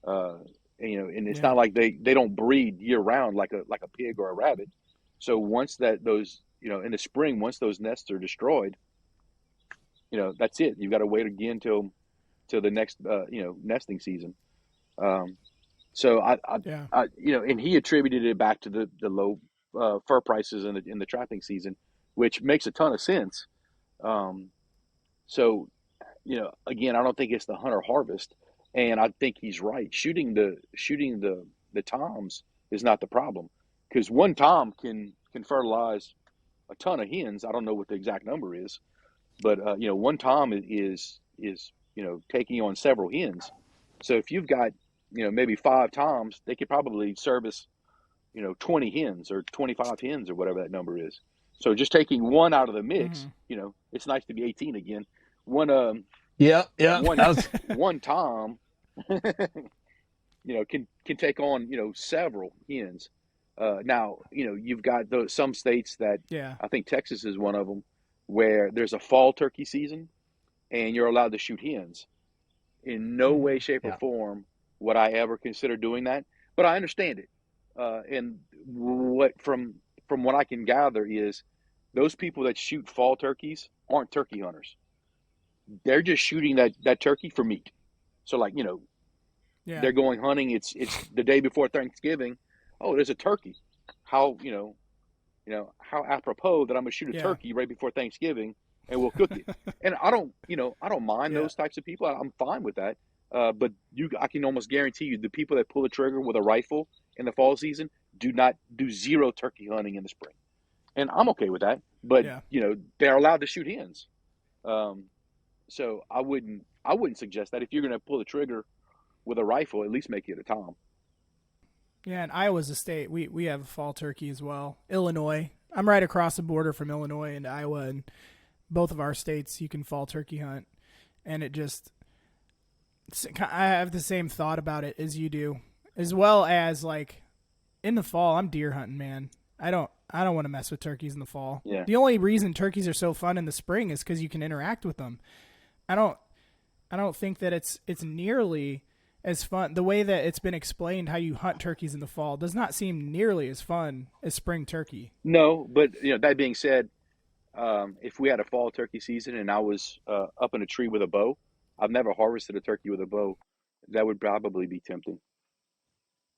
uh, and it's Yeah. not like they don't breed year round like a pig or a rabbit. So once that those in the spring, once those nests are destroyed, that's it. You've got to wait again till the next nesting season. Um, so Yeah. and he attributed it back to the low fur prices in the trapping season, which makes a ton of sense. Um, so again, I don't think it's the hunter harvest, and I think he's right. Shooting the toms is not the problem, because one tom can fertilize a ton of hens. I don't know what the exact number is, but one tom is taking on several hens. So if you've got maybe 5 toms, they could probably service 20 hens or 25 hens or whatever that number is. So just taking one out of the mix, Mhm. it's nice to be 18 again. One Yeah, yeah. one That was one tom can take on several hens. Now you've got some states that, Yeah. I think Texas is one of them, where there's a fall turkey season and you're allowed to shoot hens. In no way, Mhm. shape, or yeah. form would I ever consider doing that, but I understand it. And what from what I can gather is, those people that shoot fall turkeys aren't turkey hunters. They're just shooting that turkey for meat. So, like, Yeah. they're going hunting. It's the day before Thanksgiving. Oh, there's a turkey. How how apropos that I'm gonna shoot a Yeah. turkey right before Thanksgiving, and we'll cook it. And I don't mind Yeah. those types of people. I'm fine with that. But I can almost guarantee you, the people that pull the trigger with a rifle in the fall season do not do zero turkey hunting in the spring, and I'm okay with that. But Yeah. they're allowed to shoot hens. Um, so I wouldn't suggest that. If you're going to pull the trigger with a rifle, at least make it a tom. Yeah. And Iowa's a state. We have fall turkey as well. Illinois. I'm right across the border from Illinois and Iowa, and both of our states you can fall turkey hunt, and I have the same thought about it as you do, as well as, like, in the fall I'm deer hunting, man. I don't want to mess with turkeys in the fall. Yeah. The only reason turkeys are so fun in the spring is because you can interact with them. I don't I don't think that it's nearly as fun. The way that it's been explained, how you hunt turkeys in the fall, does not seem nearly as fun as spring turkey. No, but that being said, if we had a fall turkey season and I was up in a tree with a bow, I've never harvested a turkey with a bow. That would probably be tempting.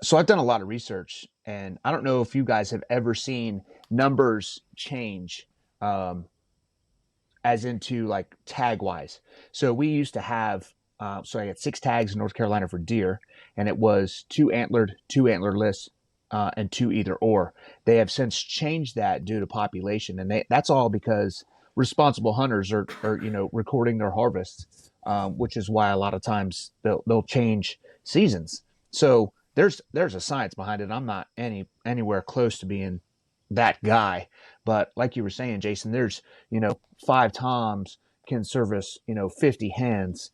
So I've done a lot of research, and I don't know if you guys have ever seen numbers change, um, as into like tag wise. So we used to have, so I had 6 tags in North Carolina for deer, and it was 2 antlered, 2 antlerless, and 2 either or. They have since changed that due to population, and that's all because responsible hunters are recording their harvests, which is why a lot of times they'll change seasons. So there's a science behind it. I'm not anywhere close to being that guy, but like you were saying, Jason, there's 5 toms can service 50 hens,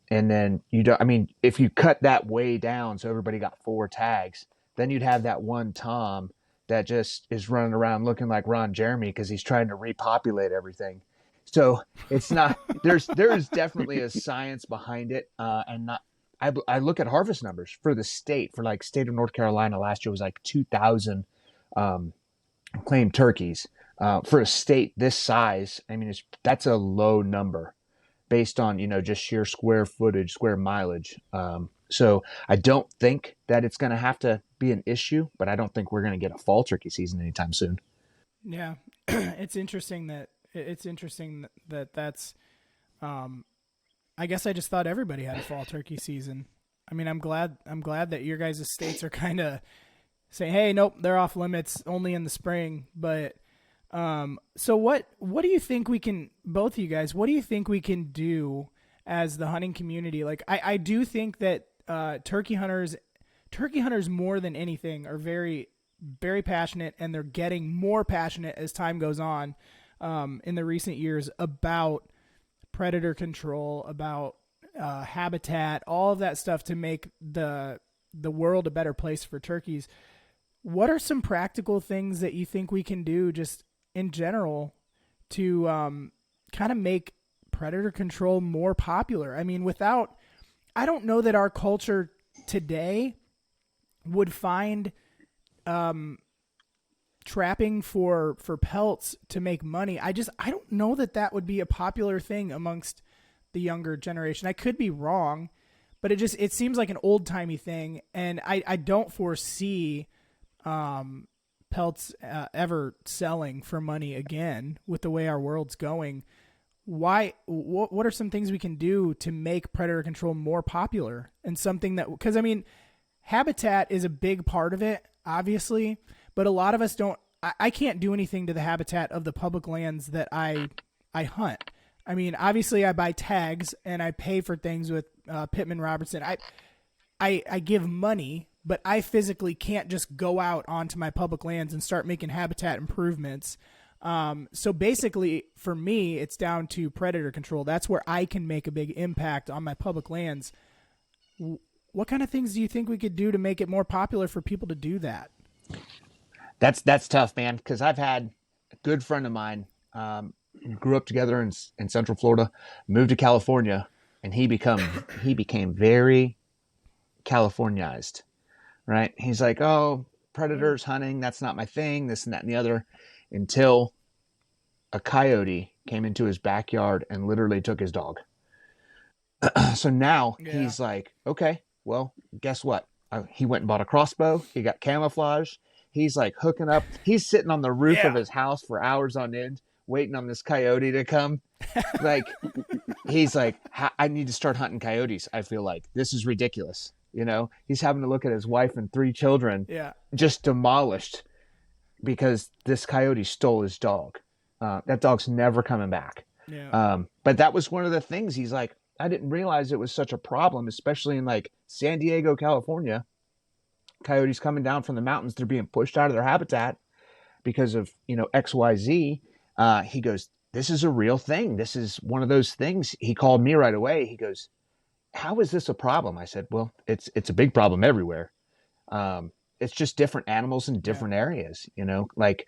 and then you don't. I mean, if you cut that way down, so everybody got 4 tags, then you'd have that one tom that just is running around looking like Ron Jeremy because he's trying to repopulate everything. So it's not, there is definitely a science behind it. And not, I look at harvest numbers for the state, for like state of North Carolina last year was like 2,000 claimed turkeys. For a state this size, I mean, that's a low number based on, just sheer square footage, square mileage. So I don't think that it's going to have to be an issue, but I don't think we're going to get a fall turkey season anytime soon. Yeah, it's interesting that that's. I guess I just thought everybody had a fall turkey season. I mean, I'm glad that your guys' states are kind of saying, "Hey, nope, they're off limits, only in the spring." But so what do you think we can, both of you guys? What do you think we can do as the hunting community? Like, I do think that turkey hunters more than anything are very, very passionate, and they're getting more passionate as time goes on in the recent years about predator control, about habitat, all of that stuff to make the world a better place for turkeys. What are some practical things that you think we can do just in general to kind of make predator control more popular? I mean, I don't know that our culture today would find trapping for pelts to make money. I don't know that would be a popular thing amongst the younger generation. I could be wrong, but it seems like an old timey thing. And I don't foresee pelts ever selling for money again with the way our world's going. What are some things we can do to make predator control more popular, and something that, because I mean, habitat is a big part of it, obviously, but a lot of us don't. I can't do anything to the habitat of the public lands that I hunt. I mean, obviously, I buy tags and I pay for things with Pittman Robertson. I give money, but I physically can't just go out onto my public lands and start making habitat improvements. So basically, for me, it's down to predator control. That's where I can make a big impact on my public lands. What kind of things do you think we could do to make it more popular for people to do that? That's tough, man, because I've had a good friend of mine, grew up together in Central Florida, moved to California, and he became very Californized, right? He's like, oh, predators, hunting, that's not my thing, this and that and the other, until a coyote came into his backyard and literally took his dog. So now he's like, okay, well, guess what? He went and bought a crossbow. He got camouflage. He's like hooking up. He's sitting on the roof of his house for hours on end, waiting on this coyote to come. Like, he's like, I need to start hunting coyotes. I feel like this is ridiculous. He's having to look at his wife and 3 children just demolished because this coyote stole his dog. That dog's never coming back. Yeah. But that was one of the things. He's like, I didn't realize it was such a problem, especially in like San Diego, California. Coyotes coming down from the mountains, they're being pushed out of their habitat because of, XYZ. He goes, this is a real thing. This is one of those things. He called me right away. He goes, how is this a problem? I said, well, it's a big problem everywhere. It's just different animals in different areas, like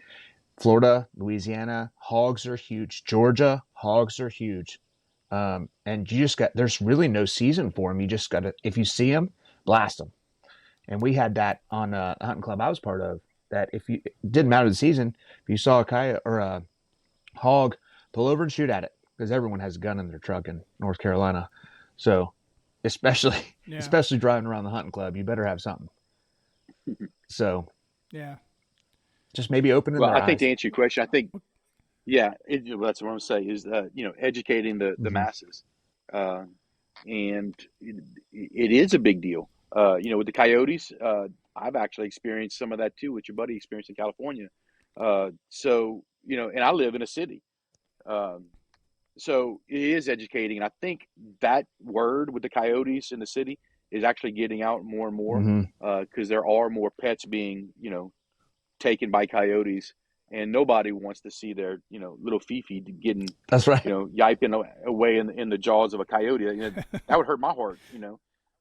Florida, Louisiana, hogs are huge. Georgia, hogs are huge. And there's really no season for them. You just got to, if you see them, blast them. And we had that on a hunting club I was part of, that it didn't matter the season, if you saw a coyote or a hog, pull over and shoot at it, because everyone has a gun in their truck in North Carolina. So especially driving around the hunting club, you better have something. So just maybe opening their I think eyes. to answer your question, I think, that's what I'm saying is, educating the masses. And it is a big deal. With the coyotes, I've actually experienced some of that too, what your buddy experienced in California. And I live in a city. So it is educating. And I think that word with the coyotes in the city is actually getting out more and more, because there are more pets being, taken by coyotes, and nobody wants to see their, little Fifi getting, that's right, yiping away in the jaws of a coyote. That would hurt my heart,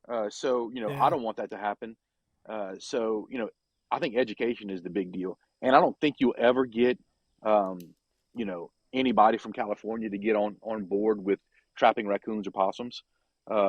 I don't want that to happen. I think education is the big deal. And I don't think you'll ever get, anybody from California to get on board with trapping raccoons or possums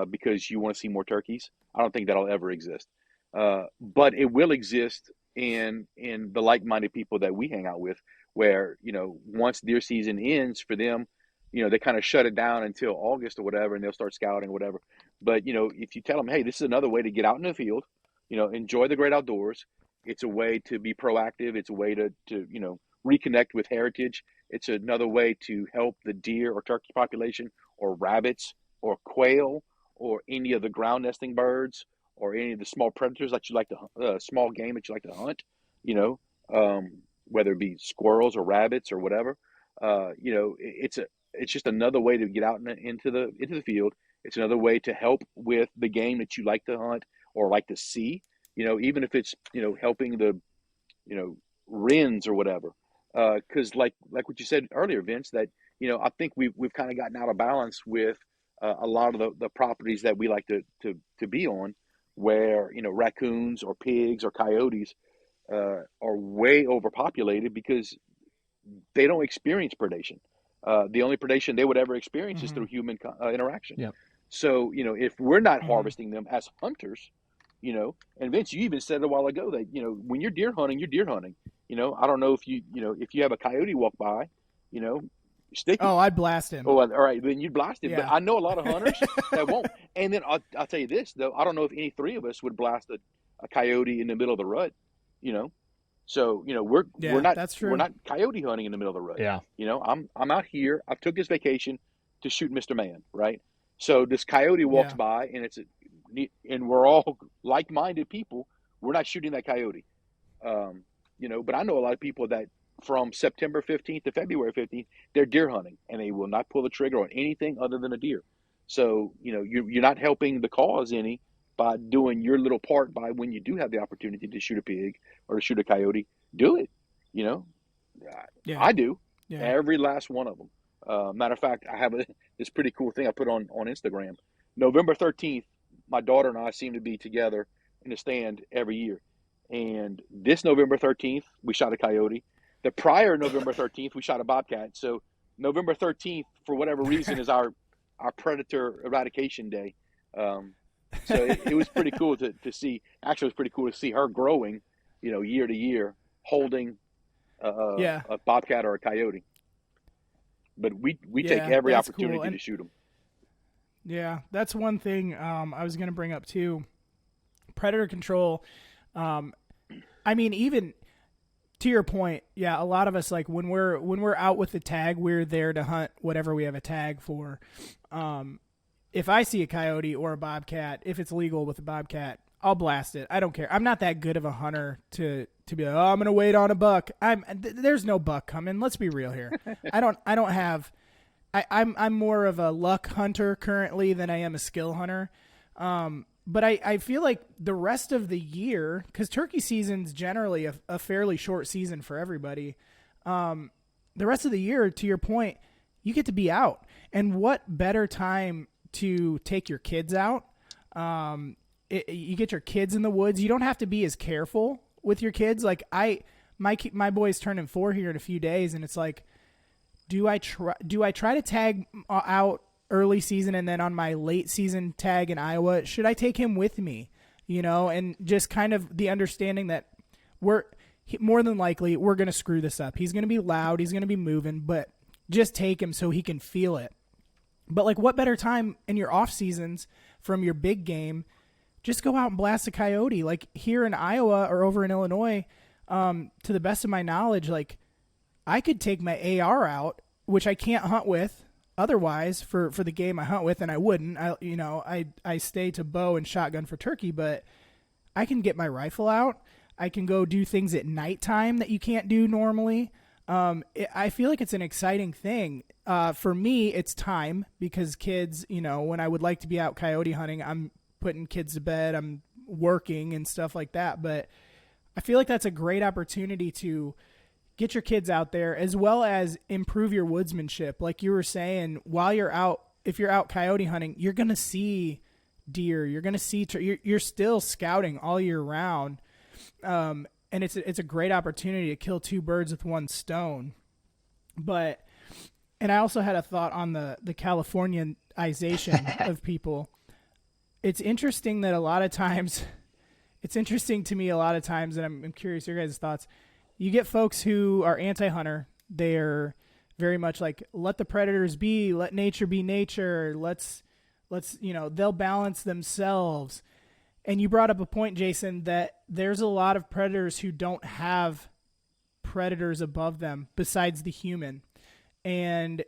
because you want to see more turkeys. I don't think that'll ever exist. But it will exist in the like-minded people that we hang out with, where, once deer season ends for them, they kind of shut it down until August or whatever, and they'll start scouting or whatever. But, if you tell them, hey, this is another way to get out in the field, enjoy the great outdoors. It's a way to be proactive. It's a way to reconnect with heritage. It's another way to help the deer or turkey population or rabbits or quail or any of the ground nesting birds or any of the small predators that you like to small game that you like to hunt, whether it be squirrels or rabbits or whatever. It's just another way to get out into the field. It's another way to help with the game that you like to hunt or like to see, even if it's, helping the, wrens or whatever. Cause like what you said earlier, Vince, that, I think we've kind of gotten out of balance with a lot of the properties that we like to be on, where, raccoons or pigs or coyotes are way overpopulated because they don't experience predation. The only predation they would ever experience is through human interaction. Yep. So, if we're not harvesting them as hunters, and Vince, you even said a while ago that, when you're deer hunting, you're deer hunting. I don't know if if you have a coyote walk by, stick. Oh, I'd blast him. Oh, all right, then you'd blast him. Yeah. But I know a lot of hunters that won't. And then I'll tell you this, though. I don't know if any three of us would blast a coyote in the middle of the rut, So, we're not, that's true. We're not coyote hunting in the middle of the rut. Yeah. I'm out here. I took this vacation to shoot Mr. Man, right? So this coyote walks by, and we're all like-minded people. We're not shooting that coyote. But I know a lot of people that from September 15th to February 15th, they're deer hunting, and they will not pull the trigger on anything other than a deer. So, you're not helping the cause any by doing your little part by when you do have the opportunity to shoot a pig or to shoot a coyote, do it. I do. Yeah. Every last one of them. Matter of fact, I have this pretty cool thing I put on Instagram. November 13th, my daughter and I seem to be together in the stand every year. And this November 13th, we shot a coyote. The prior November 13th, we shot a bobcat. So November 13th, for whatever reason, is our predator eradication day. So it was pretty cool to see. Actually, it was pretty cool to see her growing, year to year, holding a bobcat or a coyote. But we take every opportunity to shoot them. Yeah, that's one thing I was going to bring up too. Predator control. Even to your point, a lot of us, like when we're out with the tag, we're there to hunt whatever we have a tag for. If I see a coyote or a bobcat, if it's legal with a bobcat, I'll blast it. I don't care. I'm not that good of a hunter to be like, I'm going to wait on a buck. There's no buck coming. Let's be real here. I'm more of a luck hunter currently than I am a skill hunter. But I feel like the rest of the year, because turkey season's generally a fairly short season for everybody, the rest of the year, to your point, you get to be out. And what better time to take your kids out? You get your kids in the woods. You don't have to be as careful with your kids. Like my boy's turning 4 here in a few days, and it's like, do I try to tag out early season and then on my late season tag in Iowa, should I take him with me? And just kind of the understanding that more than likely we're going to screw this up. He's going to be loud. He's going to be moving, but just take him so he can feel it. But like, what better time in your off seasons from your big game? Just go out and blast a coyote. Like here in Iowa or over in Illinois, to the best of my knowledge, like I could take my AR out, which I can't hunt with otherwise for the game I hunt with, and I wouldn't. I stay to bow and shotgun for turkey, but I can get my rifle out. I can go do things at nighttime that you can't do normally. I feel like it's an exciting thing. For me, it's time because kids, when I would like to be out coyote hunting, I'm putting kids to bed, I'm working and stuff like that. But I feel like that's a great opportunity to get your kids out there as well as improve your woodsmanship. Like you were saying, while you're out, if you're out coyote hunting, you're going to see deer, you're going to see, you're still scouting all year round. And it's a great opportunity to kill two birds with one stone. But And I also had a thought on the Californianization of people. It's interesting that a lot of times, it's interesting to me a lot of times, and I'm curious your guys' thoughts. You get folks who are anti-hunter. They're very much like, let the predators be, let nature be nature. Let's they'll balance themselves. And you brought up a point, Jason, that there's a lot of predators who don't have predators above them besides the human. And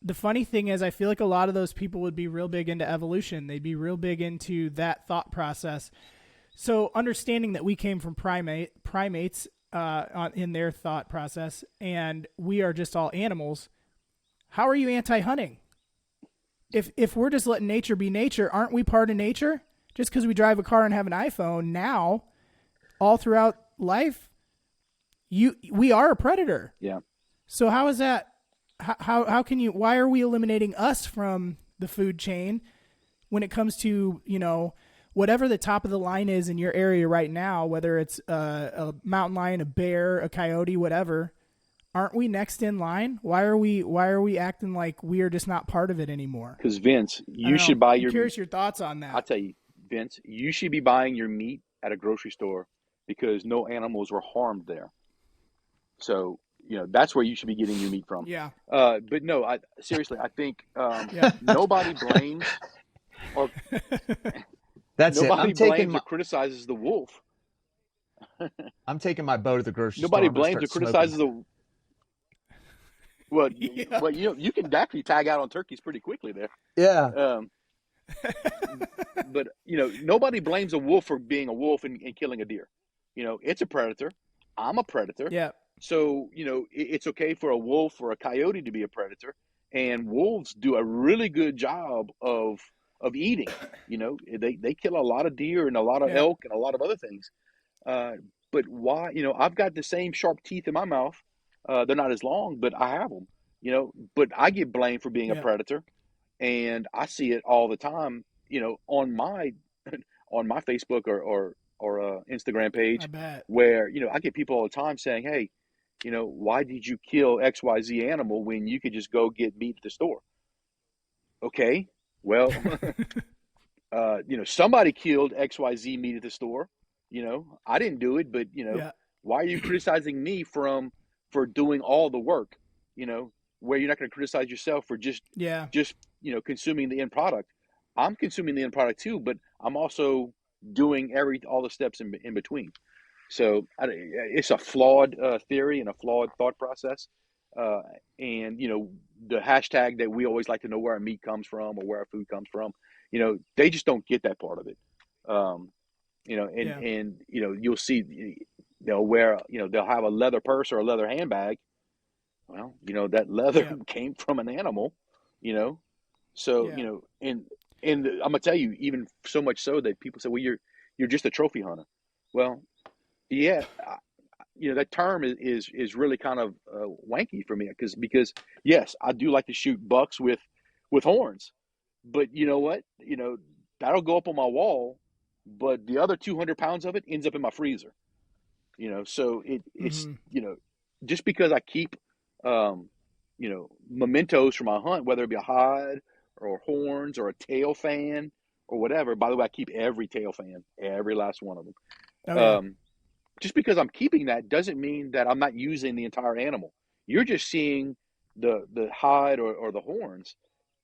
the funny thing is, I feel like a lot of those people would be real big into evolution. They'd be real big into that thought process. So understanding that we came from primates in their thought process, and we are just all animals, how are you anti-hunting? If we're just letting nature be nature, aren't we part of nature? Just because we drive a car and have an iPhone now, all throughout life, we are a predator. Yeah. So how is that? How can you? Why are we eliminating us from the food chain when it comes to whatever the top of the line is in your area right now, whether it's a mountain lion, a bear, a coyote, whatever? Aren't we next in line? Why are we acting like we are just not part of it anymore? Because Vince, you should buy your. I'm curious your thoughts on that. I'll tell you, Vince, you should be buying your meat at a grocery store because no animals were harmed there. So that's where you should be getting your meat from. Yeah. But no, seriously, I think nobody blames or That's nobody it. blames or criticizes the wolf. I'm taking my bow to the grocery store. Nobody blames or criticizes the. Well, Yeah. well, you can actually tag out on turkeys pretty quickly there. Yeah. But nobody blames a wolf for being a wolf and killing a deer. It's a predator. I'm a predator. Yeah. So it's okay for a wolf or a coyote to be a predator, and wolves do a really good job of eating. They kill a lot of deer and a lot of elk and a lot of other things. But why? I've got the same sharp teeth in my mouth. They're not as long, but I have them. But I get blamed for being a predator, and I see it all the time. On my Facebook or Instagram page, I bet. where I get people all the time saying, "Hey, why did you kill XYZ animal when you could just go get meat at the store?" Okay, well, somebody killed XYZ meat at the store. I didn't do it, but why are you criticizing me for doing all the work? Where you're not going to criticize yourself for just consuming the end product. I'm consuming the end product too, but I'm also doing all the steps in between. So it's a flawed theory and a flawed thought process. And the hashtag that we always like to know where our meat comes from or where our food comes from, they just don't get that part of it. And you'll see they'll wear, they'll have a leather purse or a leather handbag. Well, that leather came from an animal, so, and I'm gonna tell you, even so much so that people say, well, you're just a trophy hunter. Well, yeah, that term is really kind of wanky for me because yes, I do like to shoot bucks with horns, but you know what, that'll go up on my wall, but the other 200 pounds of it ends up in my freezer. So it's just because I keep mementos from my hunt, whether it be a hide or horns or a tail fan or whatever. By the way, I keep every tail fan, every last one of them. Oh, Just because I'm keeping that doesn't mean that I'm not using the entire animal. You're just seeing the hide or the horns,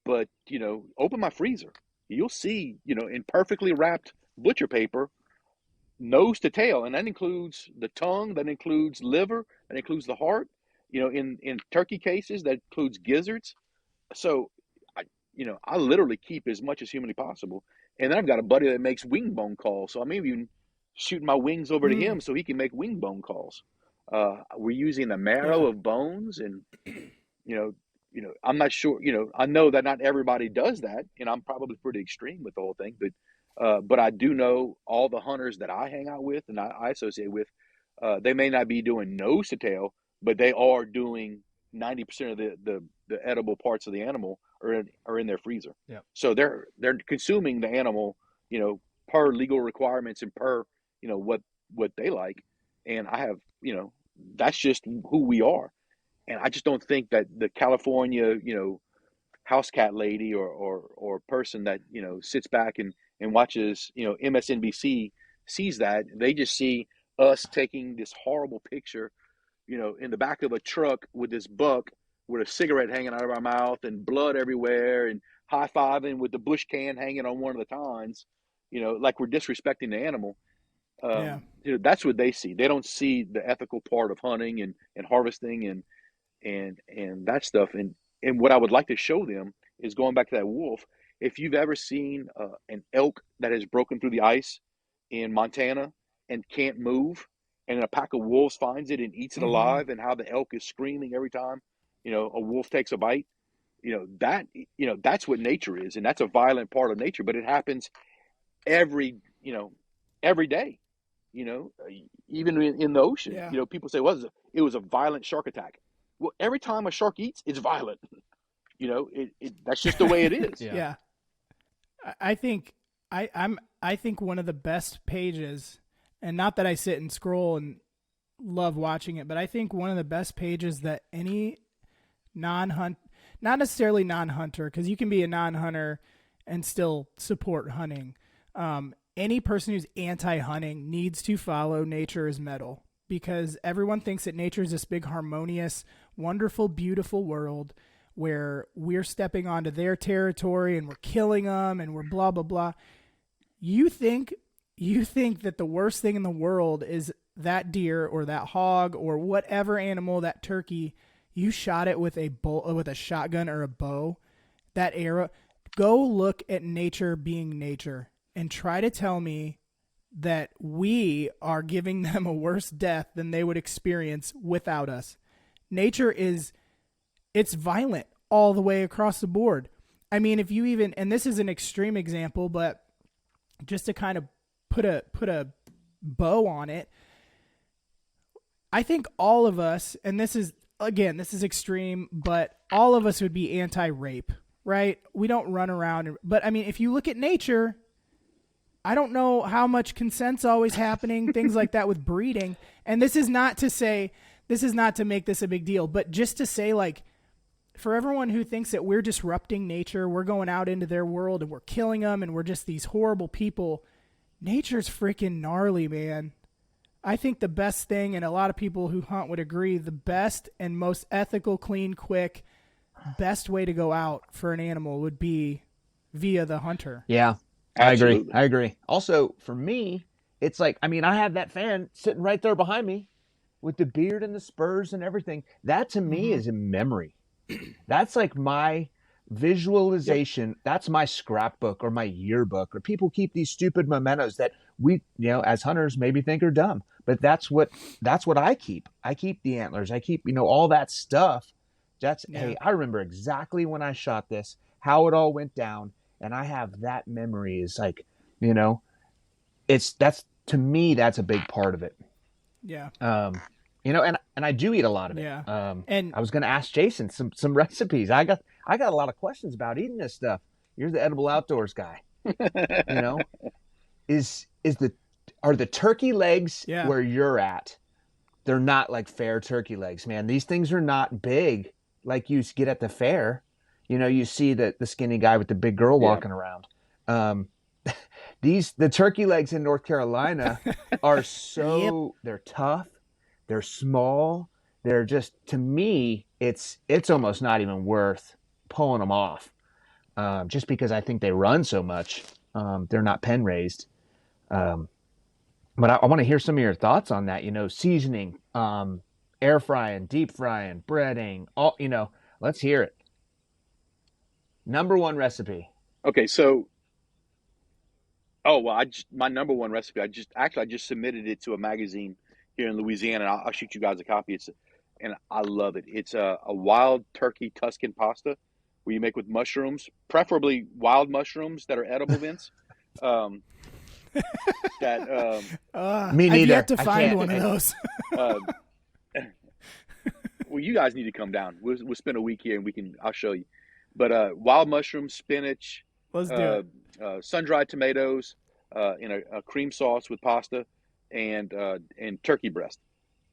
but open my freezer. You'll see, in perfectly wrapped butcher paper, nose to tail, and that includes the tongue, that includes liver, that includes the heart. In turkey cases, that includes gizzards. So, I literally keep as much as humanly possible. And then I've got a buddy that makes wing bone calls, so I'm even shooting my wings over to him so he can make wing bone calls. We're using the marrow of bones, and I'm not sure. I know that not everybody does that, and I'm probably pretty extreme with the whole thing. But I do know all the hunters that I hang out with and I associate with. They may not be doing nose to tail, but they are doing 90% of the edible parts of the animal are in their freezer. Yeah. So they're consuming the animal, per legal requirements and per what they like. And I have, that's just who we are. and I just don't think that the California, house cat lady or person that, sits back and watches, MSNBC sees that. They just see us taking this horrible picture, in the back of a truck with this buck with a cigarette hanging out of our mouth and blood everywhere and high-fiving with the bush can hanging on one of the tines, like we're disrespecting the animal. Yeah. That's what they see. They don't see the ethical part of hunting and harvesting and that stuff. And what I would like to show them is going back to that wolf. If you've ever seen an elk that has broken through the ice in Montana and can't move, and a pack of wolves finds it and eats it Mm-hmm. alive, and how the elk is screaming every time, a wolf takes a bite, that's what nature is, and that's a violent part of nature. But it happens every, every day. Even in the ocean, Yeah. people say, "Well, it was a violent shark attack." Well, every time a shark eats, it's violent. That's just the way it is. Yeah. Yeah. I think I think one of the best pages, and not that I sit and scroll and love watching it, but I think one of the best pages that any not necessarily non-hunter, because you can be a non-hunter and still support hunting. Any person who's anti-hunting needs to follow Nature is Metal, because everyone thinks that nature is this big, harmonious, wonderful, beautiful world where we're stepping onto their territory and we're killing them and we're blah, blah, blah. You think that the worst thing in the world is that deer or that hog or whatever animal, that turkey, you shot it with a shotgun or a bow, that arrow. Go look at nature being nature and try to tell me that we are giving them a worse death than they would experience without us. Nature it's violent all the way across the board. I mean, if you even, and this is an extreme example, but just to kind of put a bow on it, I think all of us, and this is extreme, but all of us would be anti-rape, right? We don't run around, but I mean, if you look at nature, I don't know how much consent's always happening, things like that with breeding. And this is not to make this a big deal, but just to say, like, for everyone who thinks that we're disrupting nature, we're going out into their world and we're killing them and we're just these horrible people, nature's freaking gnarly, man. I think the best thing, and a lot of people who hunt would agree, the best and most ethical, clean, quick, best way to go out for an animal would be via the hunter. Yeah, Absolutely. I agree. Also, for me, it's like, I mean, I have that fan sitting right there behind me with the beard and the spurs and everything. That to me is a memory. That's like my visualization. Yep. That's my scrapbook or my yearbook. Or people keep these stupid mementos that we, as hunters maybe think are dumb, but that's what I keep. I keep the antlers. I keep, all that stuff. Hey, I remember exactly when I shot this, how it all went down. And I have that memory is like, to me, that's a big part of it. Yeah. And I do eat a lot of it. Yeah. And I was going to ask Jason some recipes. I got a lot of questions about eating this stuff. You're the edible outdoors guy. Are the turkey legs where you're at? They're not like fair turkey legs, man. These things are not big like you get at the fair. You see the skinny guy with the big girl walking around. The turkey legs in North Carolina are they're tough. They're small. They're just, to me, it's almost not even worth pulling them off. Just because I think they run so much. They're not pen raised. But I want to hear some of your thoughts on that. Seasoning, air frying, deep frying, breading, all, let's hear it. Number one recipe. Okay, so, my number one recipe, I just submitted it to a magazine here in Louisiana, and I'll shoot you guys a copy. And I love it. It's a wild turkey Tuscan pasta where you make with mushrooms, preferably wild mushrooms that are edible, Vince. Me neither. I've yet to find one of those. Well, you guys need to come down. We'll spend a week here, and I'll show you. But wild mushrooms, spinach, Let's do it. Sun-dried tomatoes in a cream sauce with pasta, and turkey breast.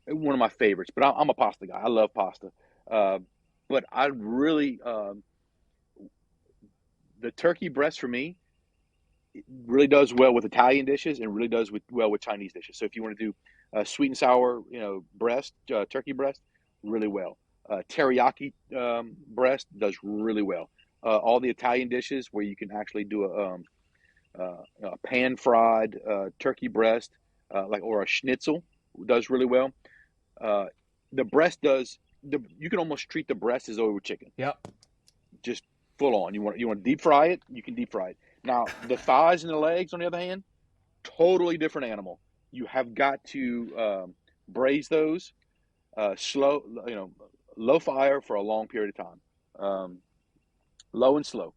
One of my favorites. But I'm a pasta guy. I love pasta. But I really the turkey breast for me really does well with Italian dishes and really does well with Chinese dishes. So if you want to do sweet and sour, breast, turkey breast, really well. Teriyaki breast does really well. All the Italian dishes where you can actually do a pan fried turkey breast, or a schnitzel, does really well. Uh, the breast does. You can almost treat the breast as though it were chicken. Yep. Just full on. You want to deep fry it, you can deep fry it. Now the thighs and the legs, on the other hand, totally different animal. You have got to braise those slow, low fire for a long period of time, low and slow.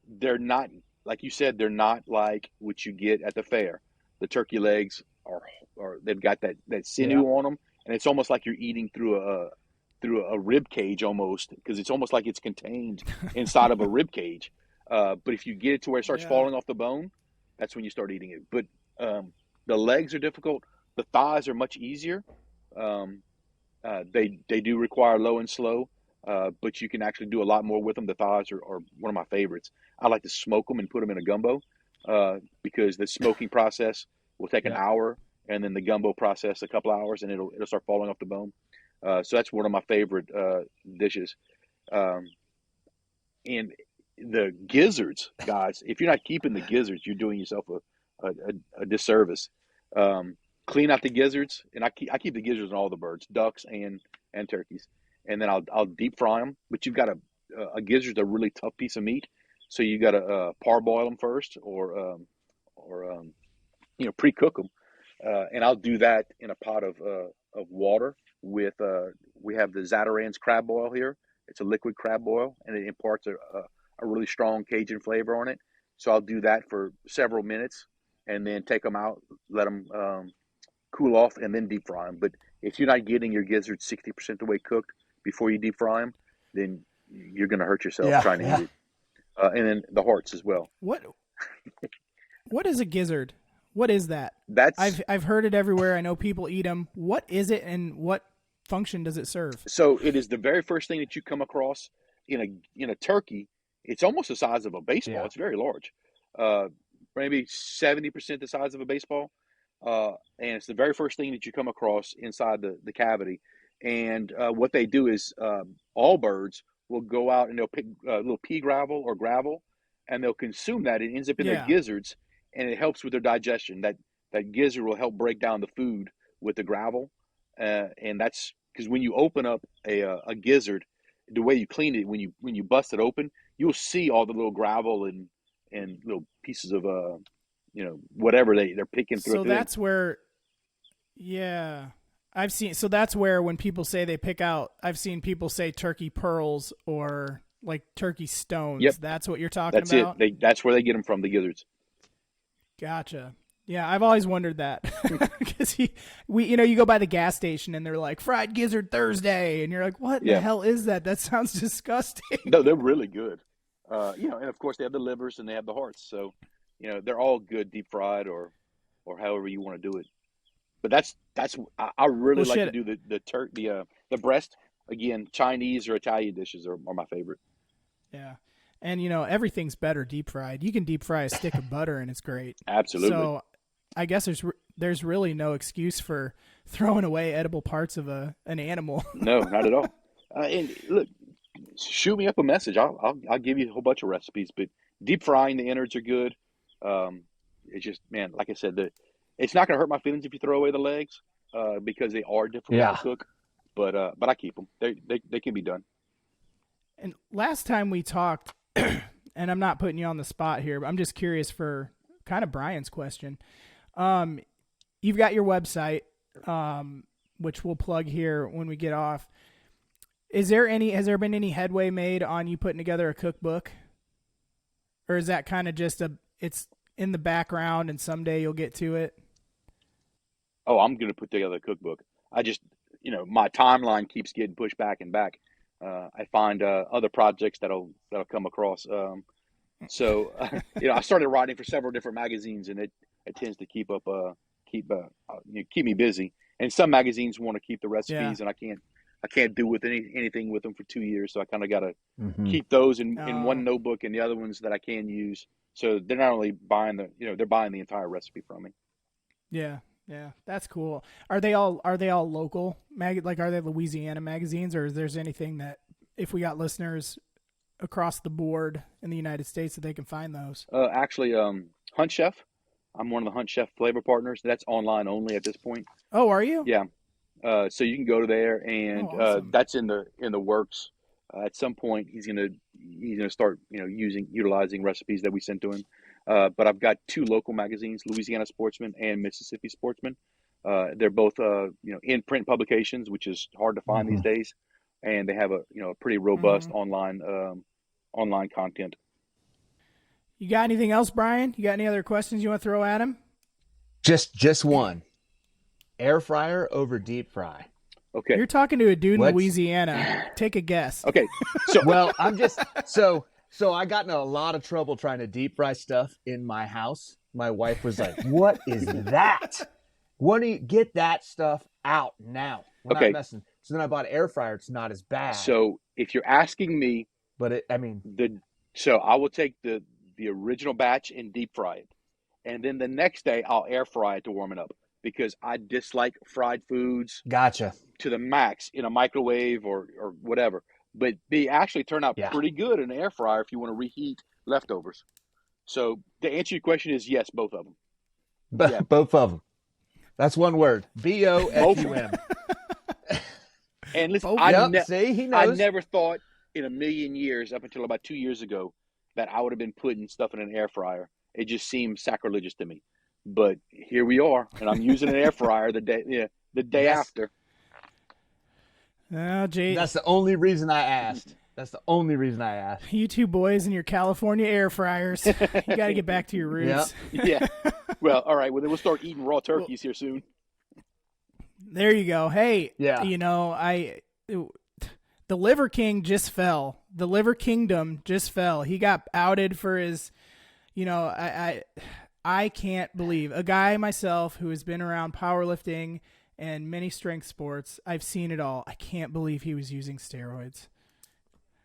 They're not, like you said, they're not like what you get at the fair. The turkey legs are they've got that sinew on them, and it's almost like you're eating through a rib cage almost, because it's almost like it's contained inside of a rib cage. But if you get it to where it starts falling off the bone, that's when you start eating it. But the legs are difficult. The thighs are much easier. They do require low and slow, but you can actually do a lot more with them. The thighs are one of my favorites. I like to smoke them and put them in a gumbo because the smoking process will take an hour, and then the gumbo process a couple hours, and it'll start falling off the bone. So that's one of my favorite dishes. And the gizzards, guys, if you're not keeping the gizzards, you're doing yourself a disservice. Clean out the gizzards, and I keep the gizzards on all the birds, ducks and turkeys, and then I'll deep fry them. But you've got a gizzard's a really tough piece of meat, so you got to parboil them first, or pre-cook them, and I'll do that in a pot of water with we have the Zatarain's crab oil here. It's a liquid crab oil, and it imparts a really strong Cajun flavor on it. So I'll do that for several minutes, and then take them out, let them cool off, and then deep fry them. But if you're not getting your gizzards 60% the way cooked before you deep fry them, then you're going to hurt yourself trying to eat it. And then the hearts as well. What is a gizzard? What is that? I've heard it everywhere. I know people eat them. What is it, and what function does it serve? So it is the very first thing that you come across in a turkey. It's almost the size of a baseball. Yeah. It's very large, maybe 70% the size of a baseball. And it's the very first thing that you come across inside the cavity. And what they do is all birds will go out and they'll pick little pea gravel or gravel, and they'll consume that. It ends up in their gizzards, and it helps with their digestion. That gizzard will help break down the food with the gravel. And that's because when you open up a gizzard, the way you clean it, when you bust it open, you'll see all the little gravel and little pieces of whatever they're picking through. So that's where, I've seen. So that's where when people say they pick out, I've seen people say turkey pearls or like turkey stones. Yep. That's what you're talking about. That's it. That's where they get them from, the gizzards. Gotcha. Yeah, I've always wondered that because you go by the gas station and they're like fried gizzard Thursday, and you're like, what the hell is that? That sounds disgusting. No, they're really good. And of course they have the livers and they have the hearts, so they're all good deep fried or however you want to do it. But that's I really like to do the breast. Again, Chinese or Italian dishes are my favorite. Yeah. And, everything's better deep fried. You can deep fry a stick of butter and it's great. Absolutely. So I guess there's really no excuse for throwing away edible parts of an animal. No, not at all. And look, shoot me up a message. I'll give you a whole bunch of recipes. But deep frying the innards are good. It's just, man, like I said, it's not going to hurt my feelings if you throw away the legs because they are difficult to cook. But I keep them. They can be done. And last time we talked, and I'm not putting you on the spot here, but I'm just curious for kind of Brian's question. You've got your website, which we'll plug here when we get off. Has there been any headway made on you putting together a cookbook? Or is that kind of just it's in the background and someday you'll get to it? Oh, I'm going to put together a cookbook. I just, my timeline keeps getting pushed back and back. I find other projects that'll come across. So I started writing for several different magazines, and it tends to keep me busy. And some magazines want to keep the recipes, and I I can't do with anything with them for 2 years. So I kind of got to Mm-hmm. keep those in one Oh, notebook and the other ones that I can use. So they're not only buying they're buying the entire recipe from me. yeah, yeah, that's cool. Are they all local like are they Louisiana magazines, or is there's anything that if we got listeners across the board in the United States that they can find those? Actually, Hunt Chef. I'm one of the Hunt Chef flavor partners. That's online only at this point. Oh, are you? Yeah. So you can go to there, Oh, and awesome. that's in the works. At some point, he's gonna start utilizing recipes that we sent to him. But I've got two local magazines, Louisiana Sportsman and Mississippi Sportsman. They're both in print publications, which is hard to find Mm-hmm. these days, and they have a pretty Hmm. robust online content. You got anything else, Brian? You got any other questions you want to throw at him? Just one. Air fryer over deep fry. Okay. You're talking to a dude in What's Louisiana. Take a guess. Okay. So Well, I'm just so I got in a lot of trouble trying to deep fry stuff in my house. My wife was like, "What is that? What do you get that stuff out now? We're not okay. messing." So then I bought an air fryer. It's not as bad, So if you're asking me, but I mean, so I will take the original batch and deep fry it, and then the next day I'll air fry it to warm it up because I dislike fried foods gotcha. to the max in a microwave or whatever. But they actually turn out Yeah, pretty good in an air fryer if you want to reheat leftovers. So the answer to your question is yes, both of them. Yeah, both of them. That's one word. both. BOFUM. And listen, Both. Yep. See, he I knows. never thought in a million years, up until about 2 years ago, that I would have been putting stuff in an air fryer. It just seemed sacrilegious to me. But here we are, and I'm using an air fryer the day That's after. Oh, Jay, that's the only reason I asked. That's the only reason I asked. you two boys and your California air fryers. You got to get back to your Yep. roots. Yeah. Well, all right. Well, then we'll start eating raw Well, turkeys here soon. there you go. Hey, Yeah. the Liver King just fell. The Liver Kingdom just fell. He got outed for his, I can't believe a guy myself who has been around powerlifting and many strength sports. I've seen it all. I can't believe he was using steroids.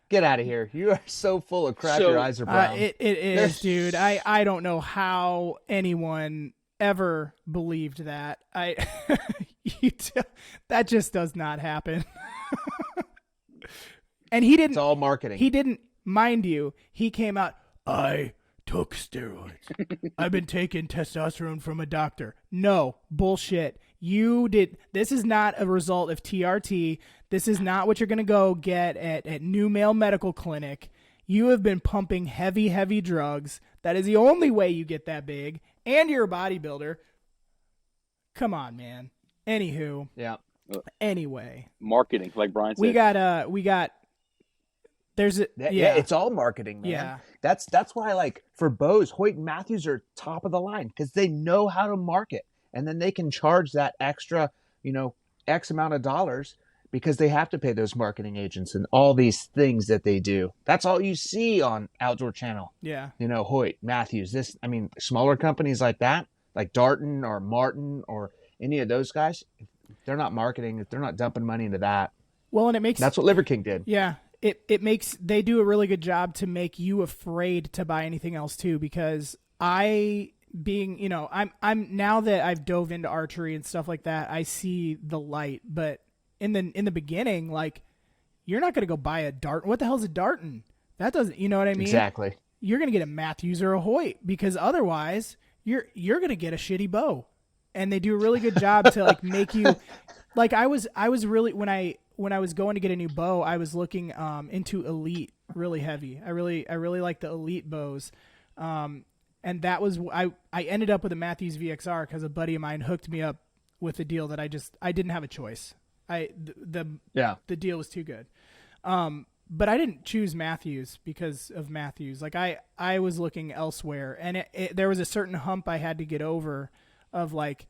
Get out of here. You are so full of crap. Your So eyes are brown. It is, dude. I don't know how anyone ever believed that. That just does not happen. And he It's didn't. all marketing. He didn't. Mind you, he came out. I took steroids. I've been taking testosterone from a doctor. No bullshit. You did. This is not a result of TRT. This is not what you're gonna go get at New Male Medical Clinic. You have been pumping heavy drugs. That is the only way you get that big. And you're a bodybuilder. Come on, man. Anywho, Yeah. anyway, marketing, like Brian said. we got. There's a Yeah, it's all marketing, man. Yeah. That's why, like, for bows, Hoyt and Matthews are top of the line because they know how to market, and then they can charge that extra, X amount of dollars because they have to pay those marketing agents and all these things that they do. That's all you see on Outdoor Channel. yeah. Hoyt, Matthews, smaller companies like that, like Darton or Martin or any of those guys, if they're not marketing, if they're not dumping money into that. Well, and it makes That's what Liver King did. Yeah, it makes they do a really good job to make you afraid to buy anything else too. Because I'm now that I've dove into archery and stuff like that, I see the light. But in the beginning, like, you're not gonna go buy a dart. What the hell's a Darton? That doesn't, you know what I mean? Exactly. You're gonna get a Matthews or a Hoyt because otherwise you're gonna get a shitty bow. And they do a really good job to like make you like I was really when I was going to get a new bow, I was looking into Elite really heavy. I really like the Elite bows. And that was I ended up with a Matthews VXR because a buddy of mine hooked me up with a deal that I didn't have a choice. The deal was too good. But I didn't choose Matthews because of Matthews. Like I was looking elsewhere, and there was a certain hump I had to get over of like,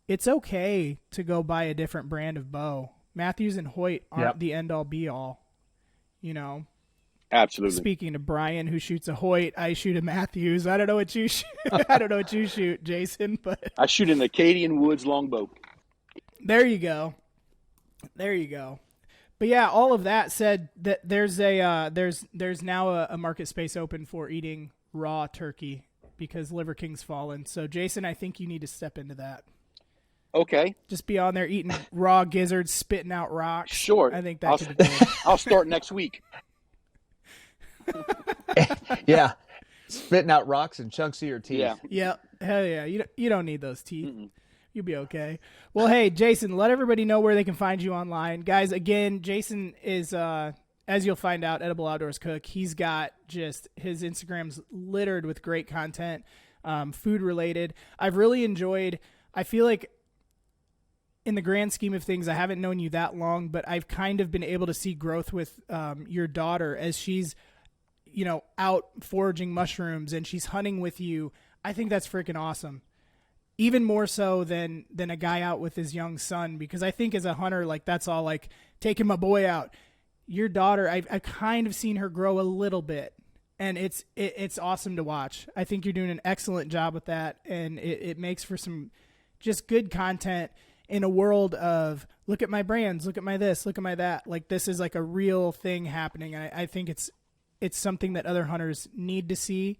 it's okay to go buy a different brand of bow. Matthews and Hoyt aren't the end all be all, Absolutely. Speaking to Brian, who shoots a Hoyt, I shoot a Matthews. I don't know what you shoot. I don't know what you shoot, Jason, but I shoot an Acadian Woods longbow. there you go. But yeah, all of that said, that there's now a market space open for eating raw turkey because Liver King's fallen. So Jason, I think you need to step into that. Okay. Just be on there eating raw gizzards, spitting out rocks. Sure. I think that could be good. I'll start next week. Yeah. Spitting out rocks and chunks of your teeth. Yeah. Yeah. Hell yeah. You don't need those teeth. You'll be okay. Well, hey, Jason, let everybody know where they can find you online. Guys, again, Jason is, as you'll find out, Edible Outdoors Cook. He's got just his Instagram's littered with great content, food related. I've really enjoyed, I feel like in the grand scheme of things, I haven't known you that long, but I've kind of been able to see growth with your daughter as she's, out foraging mushrooms and she's hunting with you. I think that's freaking awesome. Even more so than a guy out with his young son, because I think as a hunter, like that's all like taking my boy out. Your daughter, I've kind of seen her grow a little bit, and it's awesome to watch. I think you're doing an excellent job with that, and it makes for some just good content in a world of look at my brands, look at my this, look at my that. Like this is like a real thing happening. I think it's something that other hunters need to see.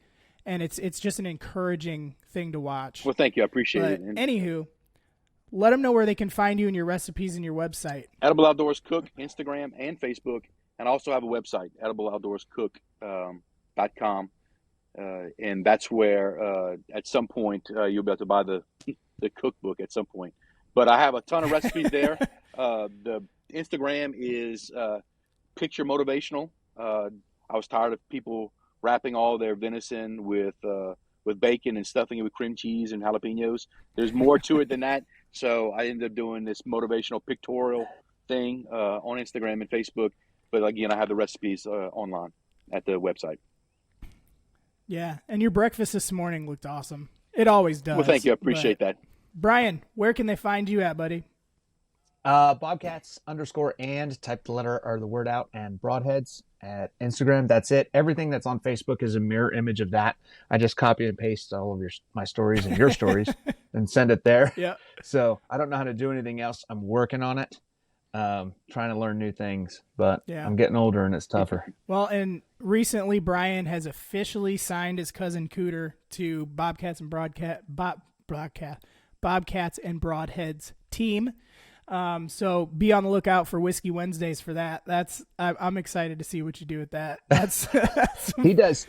And it's just an encouraging thing to watch. Well, thank you. I appreciate it. And anywho, let them know where they can find you and your recipes and your website. Edible Outdoors Cook, Instagram and Facebook. And I also have a website, edibleoutdoorscook.com. And that's where at some point you'll be able to buy the cookbook at some point. But I have a ton of recipes there. The Instagram is picture motivational. I was tired of people wrapping all their venison with bacon and stuffing it with cream cheese and jalapenos. There's more to it than that. So I ended up doing this motivational pictorial thing on Instagram and Facebook. But again, I have the recipes online at the website. Yeah, and your breakfast this morning looked awesome. It always does. Well, thank you. I appreciate that. Brian, where can they find you at, buddy? Bobcats_and type the letter or the word out and broadheads at Instagram. That's it. Everything that's on Facebook is a mirror image of that. I just copy and paste all of my stories and your stories and send it there. Yeah. So I don't know how to do anything else. I'm working on it. Trying to learn new things, but yeah. I'm getting older and it's tougher. Well, and recently Brian has officially signed his cousin Cooter to Bobcats and Broadheads team. So be on the lookout for Whiskey Wednesdays for that. I'm excited to see what you do with that. That's he does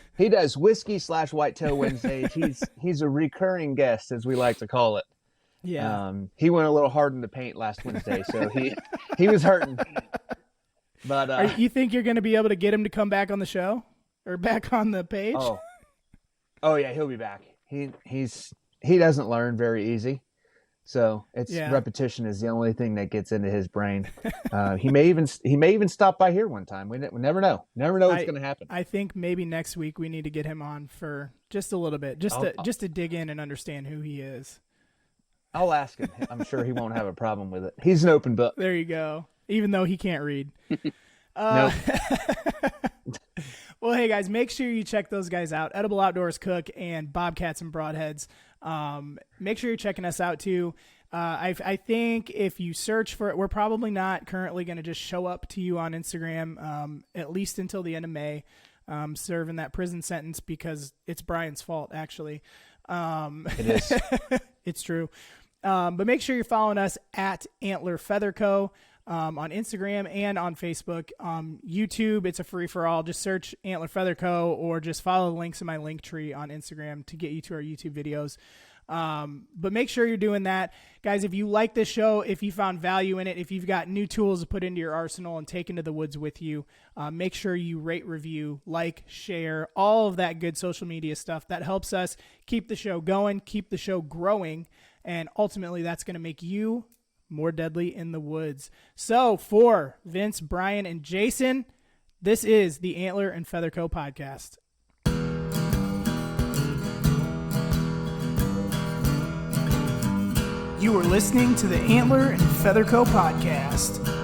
whiskey/whitetail Wednesdays. He's a recurring guest, as we like to call it. Yeah. He went a little hard in the paint last Wednesday, so he was hurting. But you think you're going to be able to get him to come back on the show or back on the page? Oh yeah, he'll be back. He doesn't learn very easy. So repetition is the only thing that gets into his brain. He may even stop by here one time. We never know. Never know what's going to happen. I think maybe next week we need to get him on for just a little bit, just to dig in and understand who he is. I'll ask him. I'm sure he won't have a problem with it. He's an open book. There you go. Even though he can't read. Nope. Well, hey guys, make sure you check those guys out. Edible Outdoors Cook and Bobcats and Broadheads. Make sure you're checking us out too. I think if you search for it, we're probably not currently going to just show up to you on Instagram, at least until the end of May, serving that prison sentence because it's Brian's fault, actually. It is. It's true. But make sure you're following us at Antler Feather Co. On Instagram and on Facebook. YouTube, it's a free for all. Just search Antler Feather Co. or just follow the links in my link tree on Instagram to get you to our YouTube videos. But make sure you're doing that. Guys, if you like this show, if you found value in it, if you've got new tools to put into your arsenal and take into the woods with you, make sure you rate, review, like, share, all of that good social media stuff. That helps us keep the show going, keep the show growing, and ultimately that's going to make you more deadly in the woods. So for Vince, Brian, and Jason, this is the Antler and Feather Co. podcast. You are listening to the Antler and Feather Co. podcast.